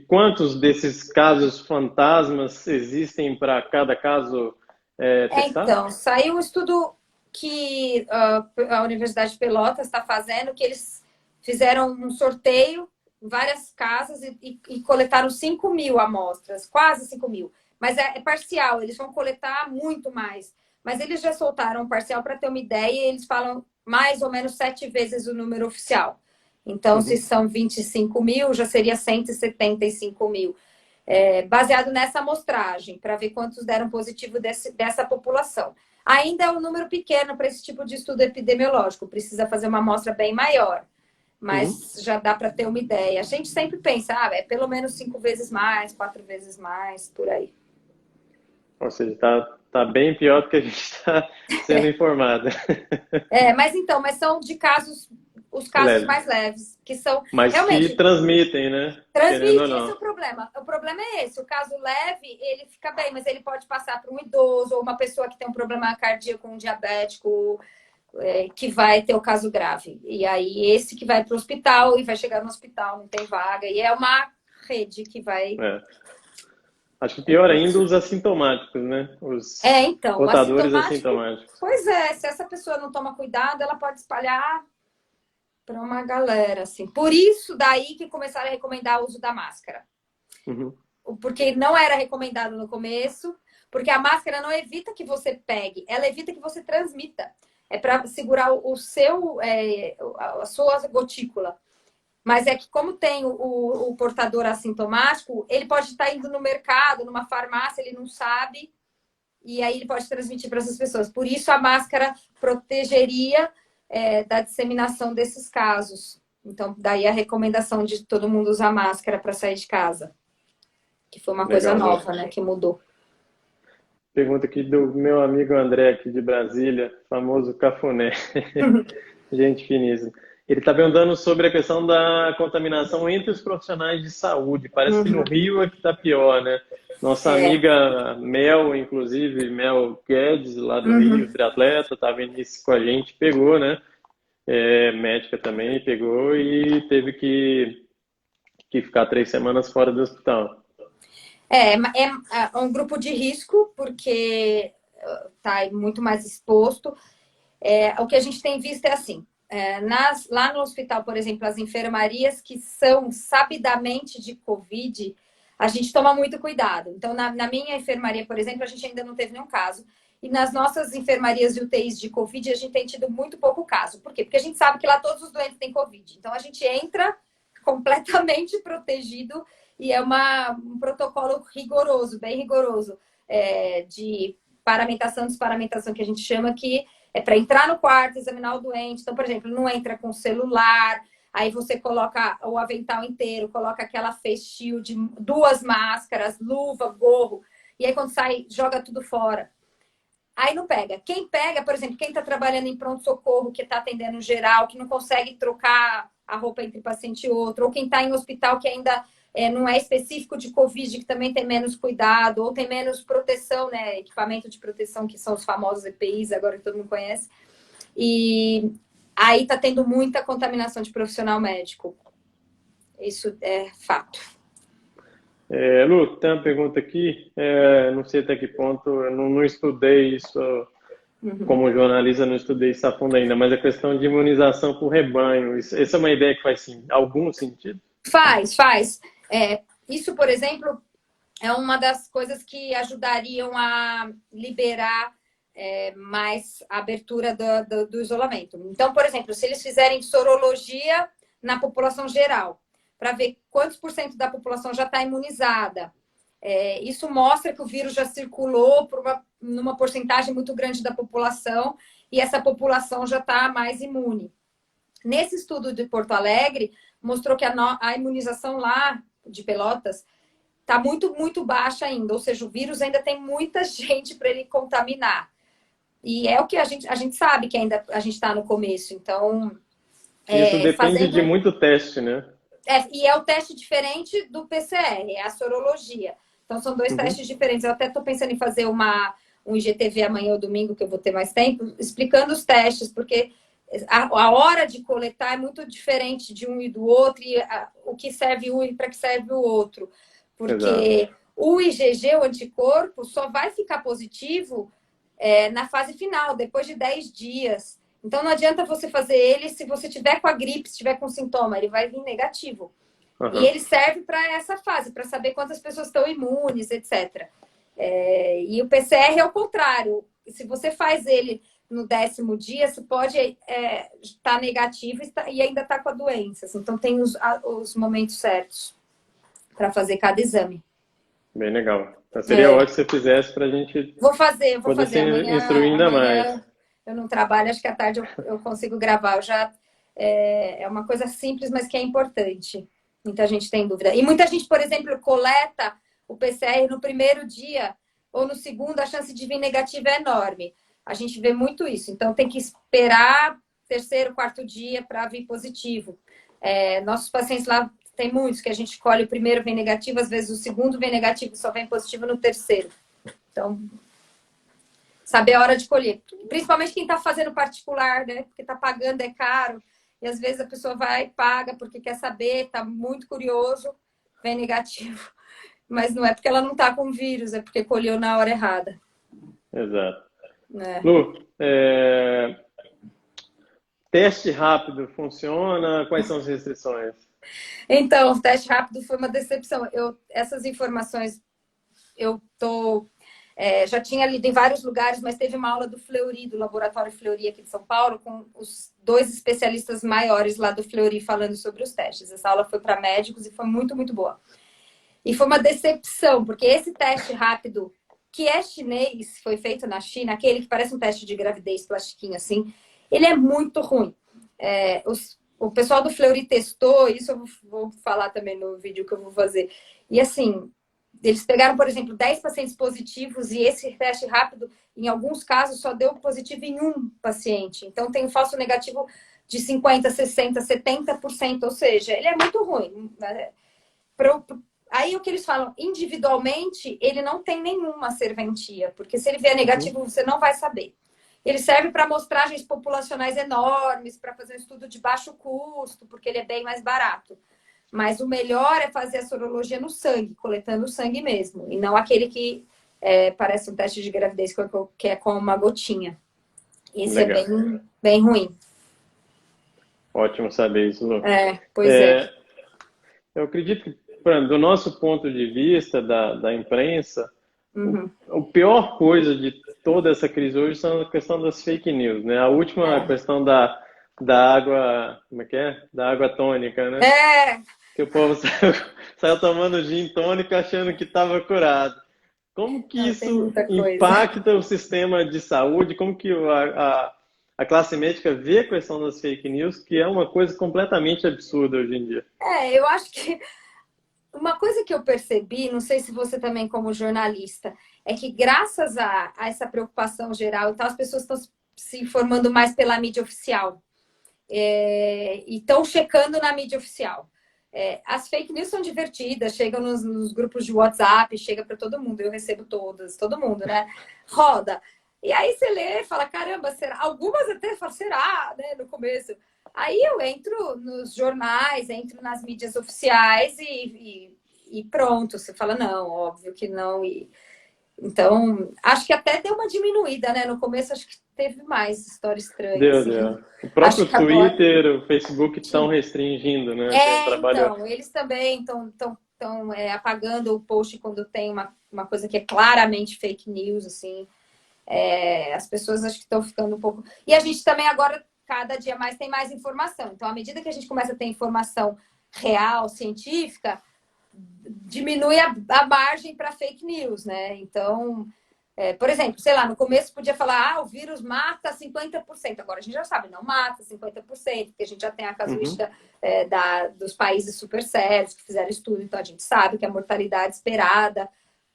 quantos desses casos fantasmas existem para cada caso testado? Então, saiu um estudo que a Universidade de Pelotas está fazendo, que eles fizeram um sorteio várias casas e coletaram 5.000 amostras, quase 5.000. Mas é parcial, eles vão coletar muito mais. Mas eles já soltaram um parcial para ter uma ideia e eles falam mais ou menos 7 vezes o número oficial. Então, se são 25.000, já seria 175.000. Baseado nessa amostragem, para ver quantos deram positivo dessa população. Ainda é um número pequeno para esse tipo de estudo epidemiológico, precisa fazer uma amostra bem maior. Mas já dá para ter uma ideia. A gente sempre pensa, é pelo menos 5 vezes mais, 4 vezes mais, por aí. Ou seja, tá bem pior do que a gente está sendo informado. Mas são de os casos mais leves, que são mas realmente que transmitem, né? Transmitem, esse é o problema. O problema é esse. O caso leve, ele fica bem, mas ele pode passar para um idoso ou uma pessoa que tem um problema cardíaco, um diabético, que vai ter o caso grave. E aí, esse que vai para o hospital e vai chegar no hospital, não tem vaga. E é uma rede que vai... Acho que pior ainda os assintomáticos, né? Os portadores assintomáticos. Pois é, se essa pessoa não toma cuidado, ela pode espalhar para uma galera, assim. Por isso, daí que começaram a recomendar o uso da máscara. Porque não era recomendado no começo, porque a máscara não evita que você pegue, ela evita que você transmita. É para segurar a sua gotícula. Mas é que como tem o portador assintomático, ele pode estar indo no mercado, numa farmácia, ele não sabe, e aí ele pode transmitir para essas pessoas. Por isso a máscara protegeria da disseminação desses casos. Então, daí a recomendação de todo mundo usar máscara para sair de casa. Que foi uma coisa nova, né? Que mudou. Pergunta aqui do meu amigo André, aqui de Brasília, famoso Cafuné. Gente finíssima. Ele está perguntando sobre a questão da contaminação entre os profissionais de saúde. Parece que no Rio é que está pior, né? Nossa amiga Mel, inclusive, Mel Guedes, lá do Rio, triatleta, estava início com a gente, pegou, né? Médica também, pegou e teve que ficar 3 semanas fora do hospital. É um grupo de risco, porque está muito mais exposto. O que a gente tem visto é assim, lá no hospital, por exemplo, as enfermarias que são sabidamente de Covid, a gente toma muito cuidado. Então, na minha enfermaria, por exemplo, a gente ainda não teve nenhum caso. E nas nossas enfermarias e UTIs de Covid, a gente tem tido muito pouco caso. Por quê? Porque a gente sabe que lá todos os doentes têm Covid. Então, a gente entra completamente protegido e é um protocolo rigoroso, bem rigoroso, de paramentação, desparamentação, que a gente chama, que é para entrar no quarto, examinar o doente. Então, por exemplo, não entra com celular, aí você coloca o avental inteiro, coloca aquela face shield, 2 máscaras, luva, gorro, e aí quando sai, joga tudo fora. Aí não pega. Quem pega, por exemplo, quem está trabalhando em pronto-socorro, que está atendendo geral, que não consegue trocar a roupa entre paciente e outro, ou quem está em hospital que ainda não é específico de Covid, que também tem menos cuidado, ou tem menos proteção, né? Equipamento de proteção, que são os famosos EPIs, agora que todo mundo conhece. E aí está tendo muita contaminação de profissional médico. Isso é fato. Lu, tem uma pergunta aqui, não sei até que ponto, eu não estudei isso, como jornalista não estudei isso a fundo ainda, mas a questão de imunização por rebanho, essa é uma ideia que faz sim, algum sentido? Faz. Isso, por exemplo, é uma das coisas que ajudariam a liberar mais a abertura do isolamento. Então, por exemplo, se eles fizerem sorologia na população geral, para ver quantos por cento da população já está imunizada. Isso mostra que o vírus já circulou numa porcentagem muito grande da população e essa população já está mais imune. Nesse estudo de Porto Alegre, mostrou que a imunização lá de Pelotas está muito, muito baixa ainda, ou seja, o vírus ainda tem muita gente para ele contaminar. E é o que a gente sabe que ainda a gente está no começo, então... Isso depende de muito teste, né? E é o teste diferente do PCR, é a sorologia. Então, são 2 testes diferentes. Eu até estou pensando em fazer um IGTV amanhã ou domingo, que eu vou ter mais tempo, explicando os testes, porque a hora de coletar é muito diferente de um e do outro, e o que serve um e para que serve o outro. Porque Exato. O IgG, o anticorpo, só vai ficar positivo na fase final, depois de 10 dias. Então, não adianta você fazer ele se você tiver com a gripe, se tiver com sintoma, ele vai vir negativo. E ele serve para essa fase, para saber quantas pessoas estão imunes, etc. E o PCR é o contrário. Se você faz ele no 10º dia, você pode estar negativo e ainda estar com a doença. Então, tem os momentos certos para fazer cada exame. Bem legal. Então, seria ótimo se você fizesse para a gente... Vou fazer. Amanhã, instruir ainda mais. Eu não trabalho, acho que à tarde eu consigo gravar. É uma coisa simples, mas que é importante. Muita gente tem dúvida. E muita gente, por exemplo, coleta o PCR no primeiro dia ou no segundo, a chance de vir negativa é enorme. A gente vê muito isso. Então, tem que esperar 3º, 4º dia para vir positivo. Nossos pacientes lá, tem muitos que a gente colhe o primeiro, vem negativo, às vezes o segundo vem negativo, só vem positivo no 3º. Então... saber a hora de colher. Principalmente quem está fazendo particular, né? Porque está pagando, é caro. E às vezes a pessoa vai e paga porque quer saber, está muito curioso, vem negativo. Mas não é porque ela não está com vírus, é porque colheu na hora errada. Exato. Lu, teste rápido funciona? Quais são as restrições? Então, o teste rápido foi uma decepção. Essas informações eu estou... já tinha lido em vários lugares, mas teve uma aula do Fleury, do Laboratório Fleury aqui de São Paulo, com os 2 especialistas maiores lá do Fleury falando sobre os testes. Essa aula foi para médicos e foi muito, muito boa. E foi uma decepção, porque esse teste rápido, que é chinês, foi feito na China, aquele que parece um teste de gravidez, plastiquinho assim, ele é muito ruim. O pessoal do Fleury testou, isso eu vou falar também no vídeo que eu vou fazer. E assim... eles pegaram, por exemplo, 10 pacientes positivos e esse teste rápido, em alguns casos, só deu positivo em 1 paciente. Então, tem um falso negativo de 50%, 60%, 70%. Ou seja, ele é muito ruim. Aí, o que eles falam, individualmente, ele não tem nenhuma serventia. Porque se ele vier negativo, você não vai saber. Ele serve para amostragens populacionais enormes, para fazer um estudo de baixo custo, porque ele é bem mais barato. Mas o melhor é fazer a sorologia no sangue, coletando o sangue mesmo. E não aquele que parece um teste de gravidez, que é com uma gotinha. Isso Legal. É bem, bem ruim. Ótimo saber isso, Lu. Pois é. Eu acredito que, do nosso ponto de vista, da imprensa, Uhum. A pior coisa de toda essa crise hoje são a questão das fake news, né? A última questão da água, como é que é? Da água tônica, né? É, Que o povo saiu tomando gin tônico achando que estava curado. Como que não, tem isso muita coisa. impacta o sistema de saúde? Como que a classe médica vê a questão das fake news, que é uma coisa completamente absurda hoje em dia? Eu acho que uma coisa que eu percebi, não sei se você também como jornalista, é que graças a essa preocupação geral e tal, as pessoas estão se informando mais pela mídia oficial. E estão checando na mídia oficial. As fake news são divertidas, chegam nos grupos de WhatsApp, chega para todo mundo, eu recebo todas, todo mundo, né? Roda. E aí você lê e fala, caramba, será? Algumas até falam, será, né? No começo. Aí eu entro nos jornais, entro nas mídias oficiais e pronto. Você fala, não, óbvio que não. Então, acho que até deu uma diminuída, né? No começo, acho que teve mais história estranha, Deu, assim. deu. O Acho próprio que agora... Twitter, o Facebook estão restringindo, né? Tem um trabalho. Então, eles também estão apagando o post quando tem uma coisa que é claramente fake news, assim. As pessoas acho que estão ficando um pouco... E a gente também agora, cada dia mais, tem mais informação. Então, à medida que a gente começa a ter informação real, científica, diminui a margem para fake news, né? Então, por exemplo, sei lá, no começo podia falar, o vírus mata 50%. Agora a gente já sabe, não mata 50%, porque a gente já tem a casuística dos países super sérios que fizeram estudo, então a gente sabe que a mortalidade esperada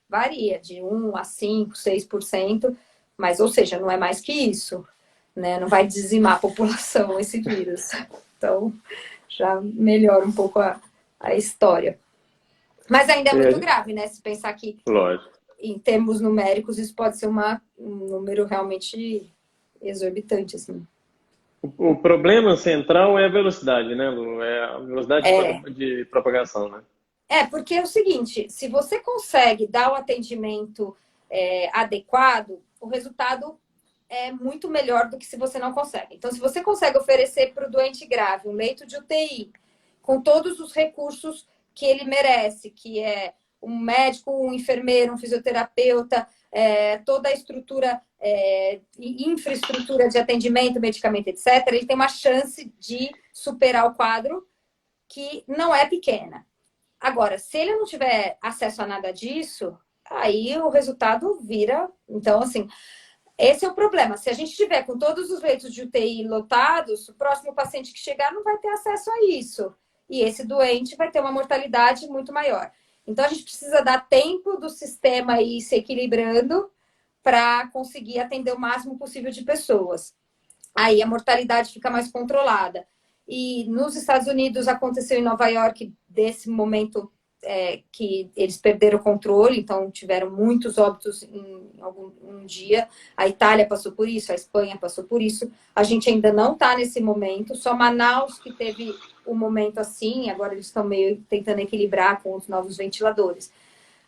varia de 1 a 5, 6%, mas, ou seja, não é mais que isso, né? Não vai dizimar a população esse vírus. Então, já melhora um pouco a história. Mas ainda é muito grave, né? Se pensar que, Lógico. em termos numéricos, isso pode ser um número realmente exorbitante, assim. O problema central é a velocidade, né, Lu? É a velocidade de propagação, né? Porque é o seguinte, se você consegue dar o atendimento adequado, o resultado é muito melhor do que se você não consegue. Então, se você consegue oferecer para o doente grave um leito de UTI, com todos os recursos que ele merece, que é um médico, um enfermeiro, um fisioterapeuta, toda a estrutura, infraestrutura de atendimento, medicamento, etc., ele tem uma chance de superar o quadro que não é pequena. Agora, se ele não tiver acesso a nada disso, aí o resultado vira... Então, assim, esse é o problema. Se a gente tiver com todos os leitos de UTI lotados, o próximo paciente que chegar não vai ter acesso a isso. E esse doente vai ter uma mortalidade muito maior. Então, a gente precisa dar tempo do sistema ir se equilibrando para conseguir atender o máximo possível de pessoas. Aí a mortalidade fica mais controlada. E nos Estados Unidos aconteceu em Nova York desse momento que eles perderam o controle, então tiveram muitos óbitos em um dia. A Itália passou por isso, a Espanha passou por isso. A gente ainda não está nesse momento, só Manaus que teve um momento assim, agora eles estão meio tentando equilibrar com os novos ventiladores.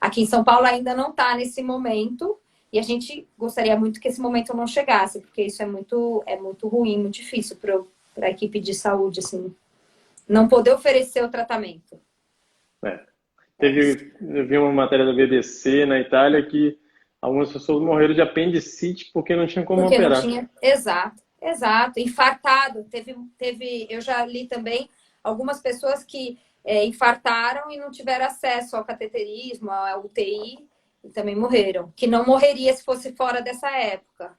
Aqui em São Paulo ainda não está nesse momento, e a gente gostaria muito que esse momento não chegasse, porque isso é muito ruim, muito difícil para a equipe de saúde, assim, não poder oferecer o tratamento. Eu vi uma matéria da BBC na Itália que algumas pessoas morreram de apendicite porque não tinha como operar. Não tinha, exato, infartado. Eu já li também algumas pessoas que infartaram e não tiveram acesso ao cateterismo, à UTI, e também morreram. Que não morreria se fosse fora dessa época.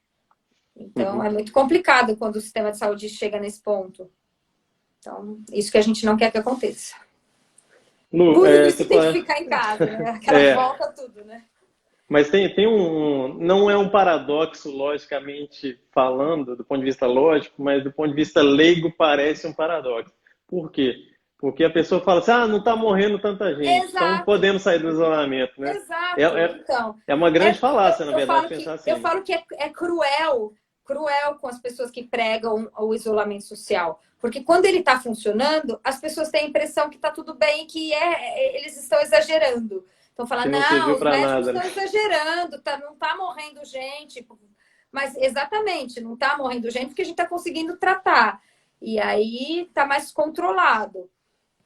Então, é muito complicado quando o sistema de saúde chega nesse ponto. Então, isso que a gente não quer que aconteça. Lu, por isso tem que ficar em casa, né? Aquela volta tudo, né? Mas não é um paradoxo, logicamente falando, do ponto de vista lógico, mas do ponto de vista leigo parece um paradoxo. Por quê? Porque a pessoa fala assim, não está morrendo tanta gente, então podemos sair do isolamento, né? Exato. Então, é uma grande falácia, na verdade, pensar assim. Eu falo que é cruel com as pessoas que pregam o isolamento social. Porque quando ele está funcionando, as pessoas têm a impressão que está tudo bem, que eles estão exagerando. Então falando, não, os médicos estão exagerando, não está morrendo gente. Mas exatamente, não está morrendo gente porque a gente está conseguindo tratar. E aí está mais controlado.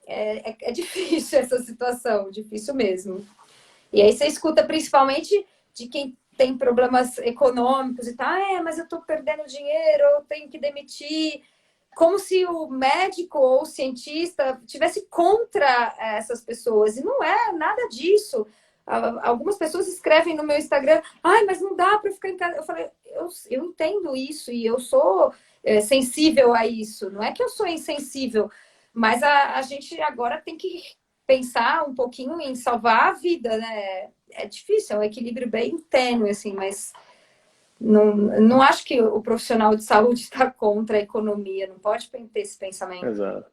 É difícil essa situação, difícil mesmo. E aí você escuta principalmente de quem tem problemas econômicos e tal. Mas eu estou perdendo dinheiro, eu tenho que demitir. Como se o médico ou o cientista tivesse contra essas pessoas. E não é nada disso. Algumas pessoas escrevem no meu Instagram, mas não dá para ficar em casa. Eu falei, eu entendo isso e eu sou sensível a isso. Não é que eu sou insensível, mas a gente agora tem que pensar um pouquinho em salvar a vida, né? É difícil, é um equilíbrio bem tênue, assim, mas não acho que o profissional de saúde está contra a economia, não pode ter esse pensamento. Exato.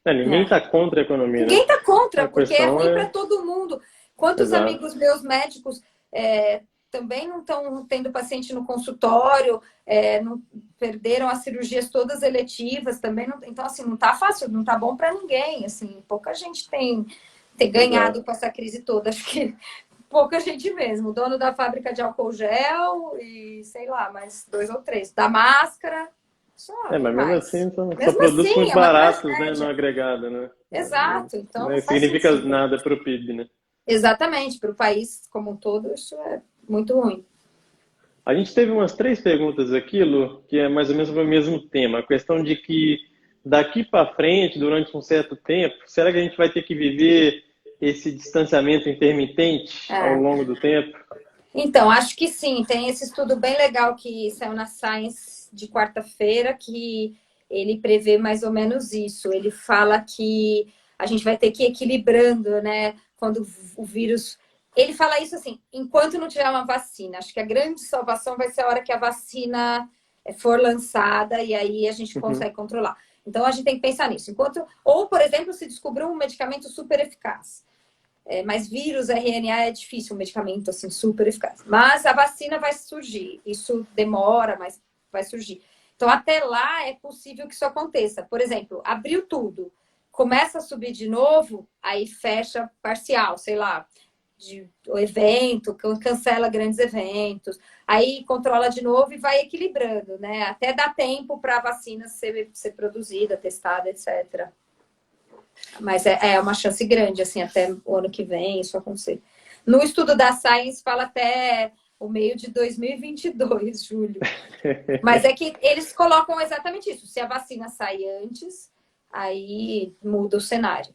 Ninguém está contra a economia, Ninguém né? está contra, A porque é questão ruim para todo mundo. Quantos Exato. amigos meus médicos também não estão tendo paciente no consultório, não perderam as cirurgias todas eletivas também. Não, então, assim, não está fácil, não está bom para ninguém. Assim, pouca gente tem ganhado com essa crise toda. Acho que pouca gente mesmo. O dono da fábrica de álcool gel e, sei lá, mais 2 ou 3. Da máscara, só. Mas mesmo assim, são Mesmo produtos assim, muito é uma baratos, né, tragédia. no agregado, né? Exato. Então, não faz significa sentido. nada para o PIB, né? Exatamente. Para o país como um todo, isso é muito ruim. A gente teve umas 3 perguntas aqui, Lu, que é mais ou menos sobre o mesmo tema. A questão de que daqui para frente, durante um certo tempo, será que a gente vai ter que viver esse distanciamento intermitente ao longo do tempo? Então, acho que sim. Tem esse estudo bem legal que saiu na Science de quarta-feira, que ele prevê mais ou menos isso. Ele fala que a gente vai ter que ir equilibrando, né? Quando o vírus... Ele fala isso assim, enquanto não tiver uma vacina. Acho que a grande salvação vai ser a hora que a vacina for lançada e aí a gente consegue controlar. Então, a gente tem que pensar nisso. Ou, por exemplo, se descobrir um medicamento super eficaz. Mas vírus, RNA é difícil, um medicamento assim super eficaz. Mas a vacina vai surgir. Isso demora, mas vai surgir. Então, até lá é possível que isso aconteça. Por exemplo, abriu tudo, começa a subir de novo, aí fecha parcial, sei lá, o evento, cancela grandes eventos, aí controla de novo e vai equilibrando, né? Até dá tempo para a vacina ser produzida, testada, etc. Mas é uma chance grande, assim, até o ano que vem isso acontecer. No estudo da Science fala até o meio de 2022, julho. Mas é que eles colocam exatamente isso. Se a vacina sair antes, aí muda o cenário.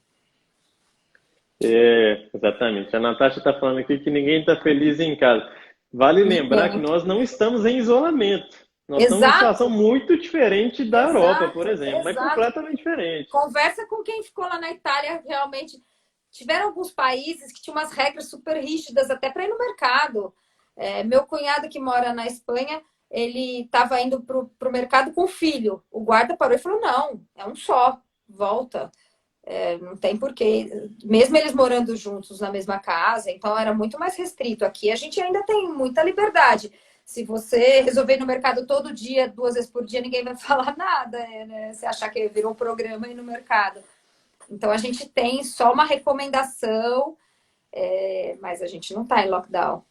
Exatamente. A Natasha está falando aqui que ninguém está feliz em casa. Vale lembrar que nós não estamos em isolamento. Nós estamos numa situação muito diferente da Europa, por exemplo, mas completamente diferente. Conversa com quem ficou lá na Itália, realmente. Tiveram alguns países que tinham umas regras super rígidas até para ir no mercado. Meu cunhado que mora na Espanha, ele estava indo para o mercado com o filho. O guarda parou e falou, não, é um só, volta. Não tem porquê. Mesmo eles morando juntos na mesma casa, então era muito mais restrito. Aqui a gente ainda tem muita liberdade. Se você resolver ir no mercado todo dia, 2 vezes por dia, ninguém vai falar nada, né? Se achar que virou um programa ir no mercado. Então, a gente tem só uma recomendação, mas a gente não está em lockdown.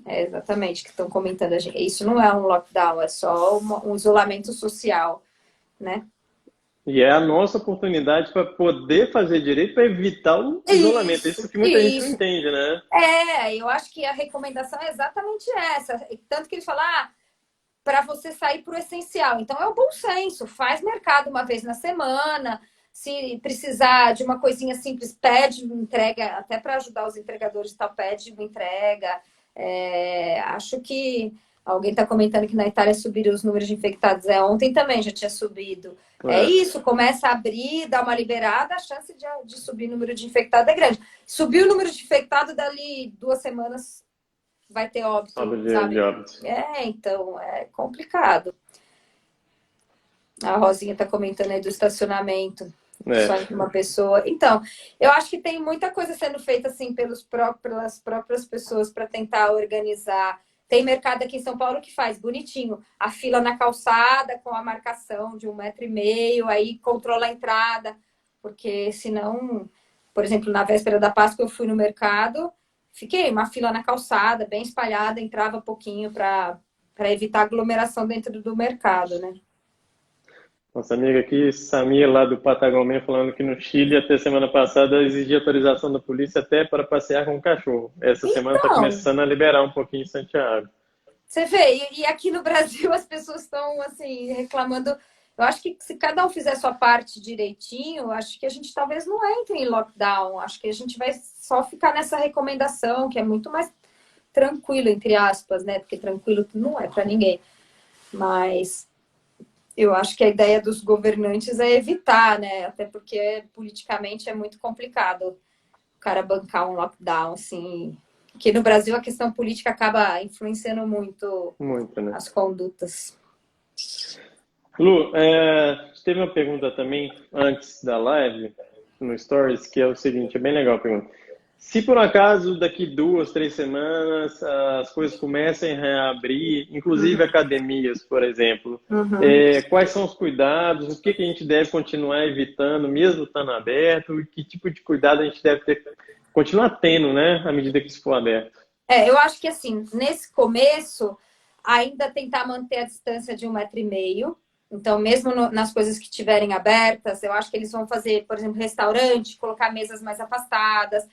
Exatamente, que estão comentando. Isso não é um lockdown, é só um isolamento social, né? E é a nossa oportunidade para poder fazer direito para evitar o isolamento. Isso que muita gente não entende, né? Eu acho que a recomendação é exatamente essa. Tanto que ele fala, para você sair para o essencial. Então, é o bom senso. Faz mercado uma vez na semana. Se precisar de uma coisinha simples, pede uma entrega. Até para ajudar os entregadores e tal, pede uma entrega. Acho que alguém está comentando que na Itália subiram os números de infectados. Ontem também já tinha subido. É isso, começa a abrir, dá uma liberada, a chance de subir o número de infectados é grande. Subiu o número de infectados, dali 2 semanas vai ter óbito, sabe? Então, é complicado. A Rosinha está comentando aí do estacionamento. Só uma pessoa. Então, eu acho que tem muita coisa sendo feita assim pelas próprias pessoas para tentar organizar. Tem mercado aqui em São Paulo que faz bonitinho. A fila na calçada com a marcação de 1,5 m, aí controla a entrada. Porque senão, por exemplo, na véspera da Páscoa eu fui no mercado, fiquei uma fila na calçada, bem espalhada, entrava pouquinho para evitar aglomeração dentro do mercado, né? Nossa amiga aqui, Samir, lá do Patagônia, falando que no Chile, até semana passada, exigia autorização da polícia até para passear com o cachorro. Essa semana está Então, começando a liberar um pouquinho em Santiago. você vê, e aqui no Brasil as pessoas estão assim reclamando. Eu acho que se cada um fizer a sua parte direitinho, eu acho que a gente talvez não entre em lockdown. Acho que a gente vai só ficar nessa recomendação, que é muito mais tranquilo, entre aspas, né? Porque tranquilo não é para ninguém. Mas eu acho que a ideia dos governantes é evitar, né? Até porque politicamente é muito complicado o cara bancar um lockdown, assim. Porque no Brasil a questão política acaba influenciando muito Muito, né? as condutas. Lu, teve uma pergunta também antes da live, no Stories, que é o seguinte, é bem legal a pergunta. Se por acaso daqui 2, 3 semanas as coisas comecem a reabrir, inclusive academias, por exemplo, Uhum. quais são os cuidados, o que que a gente deve continuar evitando, mesmo estando aberto, e que tipo de cuidado a gente deve ter, continuar tendo, né, à medida que isso for aberto? Eu acho que assim, nesse começo, ainda tentar manter a distância de 1,5 m. Então, mesmo nas coisas que estiverem abertas, eu acho que eles vão fazer, por exemplo, restaurante, colocar mesas mais afastadas,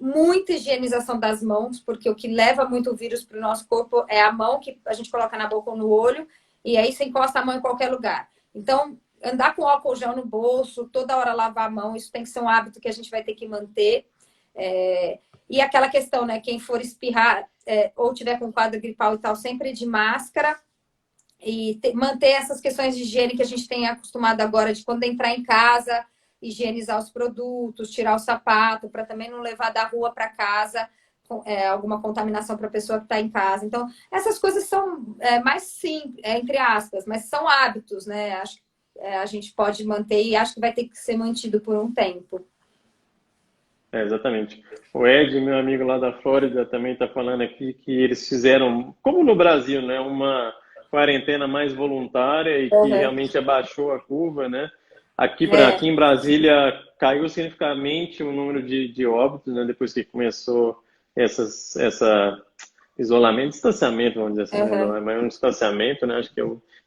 muita higienização das mãos, porque o que leva muito vírus para o nosso corpo é a mão que a gente coloca na boca ou no olho, e aí você encosta a mão em qualquer lugar. Então, andar com álcool gel no bolso, toda hora lavar a mão, isso tem que ser um hábito que a gente vai ter que manter. E aquela questão, né? Quem for espirrar ou tiver com quadro gripal e tal, sempre de máscara. E manter essas questões de higiene que a gente tem acostumado agora, de quando entrar em casa, higienizar os produtos, tirar o sapato, para também não levar da rua para casa alguma contaminação para a pessoa que está em casa. Então, essas coisas são mais simples, entre aspas, mas são hábitos, né? Acho que a gente pode manter e acho que vai ter que ser mantido por um tempo. Exatamente. O Ed, meu amigo lá da Flórida, também está falando aqui que eles fizeram, como no Brasil, né, uma quarentena mais voluntária e que Uhum. realmente abaixou a curva, né? Aqui É, em Brasília caiu significativamente o número de óbitos, né, depois que começou essa isolamento, distanciamento, vamos dizer assim, né, uhum. mas um distanciamento, né? Acho que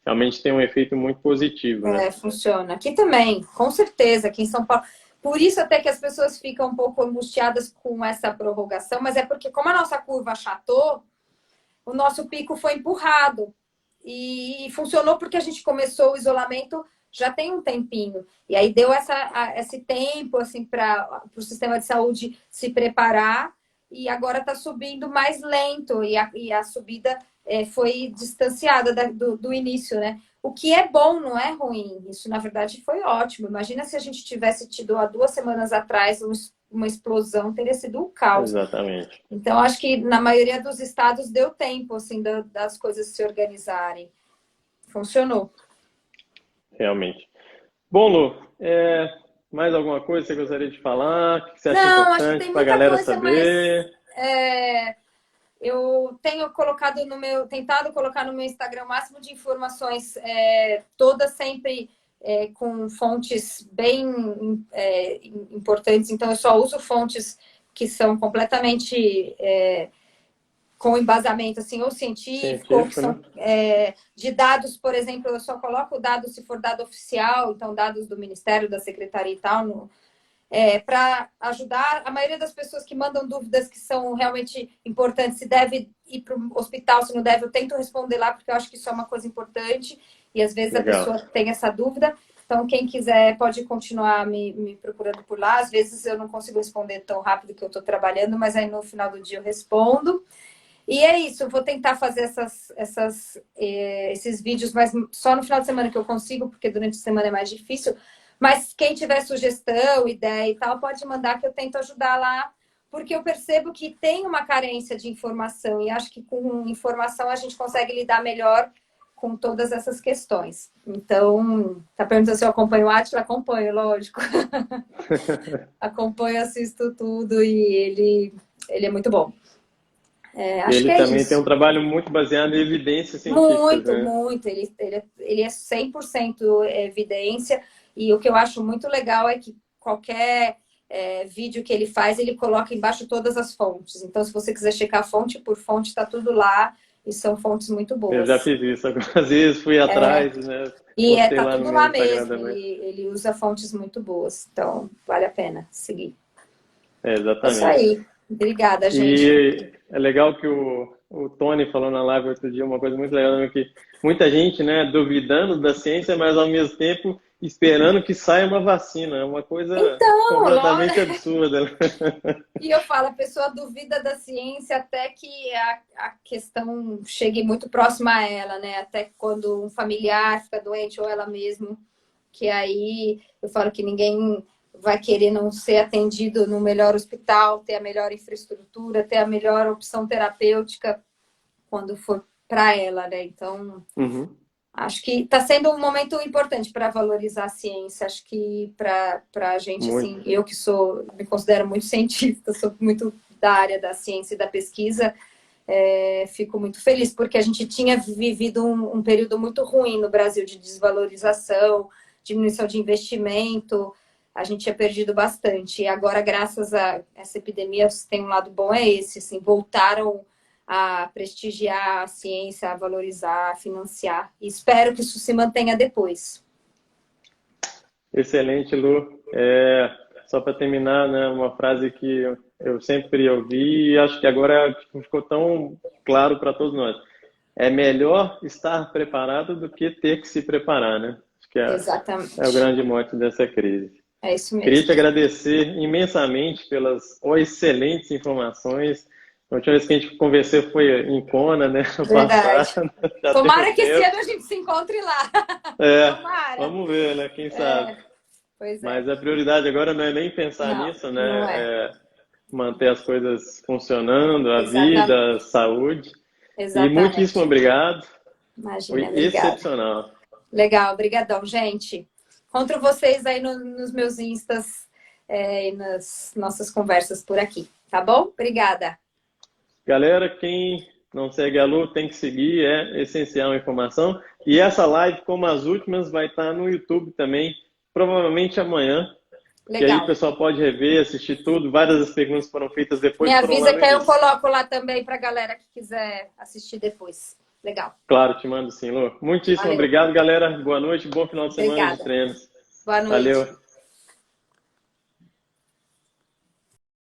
realmente tem um efeito muito positivo, né? Funciona. Aqui também, com certeza, aqui em São Paulo. Por isso até que as pessoas ficam um pouco angustiadas com essa prorrogação, mas é porque como a nossa curva achatou, o nosso pico foi empurrado. E funcionou porque a gente começou o isolamento já tem um tempinho. E aí deu esse tempo assim, para o sistema de saúde se preparar e agora está subindo mais lento e a subida foi distanciada do início, né? O que é bom, não é ruim. Isso, na verdade, foi ótimo. Imagina se a gente tivesse tido há 2 semanas atrás uma explosão, teria sido um caos. Exatamente, Então, acho que na maioria dos estados deu tempo assim, das coisas se organizarem. Funcionou. realmente. Bom, Lu, mais alguma coisa que você gostaria de falar? O que você acha Não, acho que importante tem para a muita galera coisa, mas saber? é, eu tenho colocado tentado colocar no meu Instagram o máximo de informações, todas sempre com fontes bem importantes. Então, eu só uso fontes que são completamente com embasamento assim, ou científico, ou que Científico, né? são de dados, por exemplo, eu só coloco dados se for dado oficial, então dados do Ministério, da Secretaria e tal, para ajudar a maioria das pessoas que mandam dúvidas que são realmente importantes, se deve ir para o hospital, se não deve, eu tento responder lá, porque eu acho que isso é uma coisa importante, e às vezes a Legal. pessoa tem essa dúvida. Então, quem quiser pode continuar me procurando por lá. Às vezes eu não consigo responder tão rápido que eu estou trabalhando, mas aí no final do dia eu respondo. E é isso, eu vou tentar fazer esses vídeos, mas só no final de semana que eu consigo, porque durante a semana é mais difícil. Mas quem tiver sugestão, ideia e tal, pode mandar que eu tento ajudar lá, porque eu percebo que tem uma carência de informação e acho que com informação a gente consegue lidar melhor com todas essas questões. Então, tá perguntando se eu acompanho o Átila? Acompanho, lógico. Acompanho, assisto tudo e ele é muito bom. Acho que Ele é também tem um isso. trabalho muito baseado em evidências científicas, Muito, né? muito. Ele é 100% evidência. E o que eu acho muito legal é que qualquer vídeo que ele faz, ele coloca embaixo todas as fontes. Então, se você quiser checar fonte por fonte, está tudo lá. e são fontes muito boas. Eu já fiz isso, às vezes fui atrás, né? E Postei tá lá no tudo meu lá Instagram mesmo, também. ele usa fontes muito boas, então vale a pena seguir. É isso Exatamente. aí. Obrigada, gente. E é legal que o Tony falou na live outro dia uma coisa muito legal, né, que muita gente, né, duvidando da ciência, mas ao mesmo tempo esperando que saia uma vacina. É uma coisa Então, completamente absurda, né? e eu falo, a pessoa duvida da ciência até que a questão chegue muito próxima a ela, né? Até quando um familiar fica doente ou ela mesma, que aí eu falo que ninguém vai querer não ser atendido no melhor hospital, ter a melhor infraestrutura, ter a melhor opção terapêutica quando for para ela, né? Então, acho que está sendo um momento importante para valorizar a ciência. Acho que para a gente, Muito. assim, eu que me considero muito cientista, sou muito da área da ciência e da pesquisa, fico muito feliz, porque a gente tinha vivido um período muito ruim no Brasil de desvalorização, diminuição de investimento, a gente tinha perdido bastante. E agora, graças a essa epidemia, tem um lado bom, é esse, assim, voltaram a prestigiar a ciência, a valorizar, a financiar. E espero que isso se mantenha depois. Excelente, Lu. Só para terminar, né, uma frase que eu sempre ouvi e acho que agora ficou tão claro para todos nós. É melhor estar preparado do que ter que se preparar, né? Acho que Exatamente. é o grande mote dessa crise. É isso mesmo. Queria te agradecer imensamente pelas excelentes informações. A última vez que a gente conversou foi em Kona, né? Verdade. Tomara que esse tempo. ano a gente se encontre lá. Tomara. Vamos ver, né? Quem sabe. Pois é. Mas a prioridade agora não é nem pensar nisso, né? Não é. Manter as coisas funcionando, a Exatamente. vida, a saúde. Exatamente. E muitíssimo obrigado. Imagina, Foi obrigada. excepcional. Legal, obrigadão, gente. Encontro vocês aí nos meus instas e nas nossas conversas por aqui, tá bom? Obrigada. Galera, quem não segue a Lu tem que seguir, é essencial a informação. E essa live, como as últimas, vai estar no YouTube também, provavelmente amanhã. Legal. Que aí o pessoal pode rever, assistir tudo. Várias das perguntas foram feitas depois. Me avisa que eu coloco lá também para a galera que quiser assistir depois. Legal. Claro, te mando sim, Lu. Muitíssimo obrigado, galera. Boa noite, bom final de semana de treinos. Boa noite. Valeu.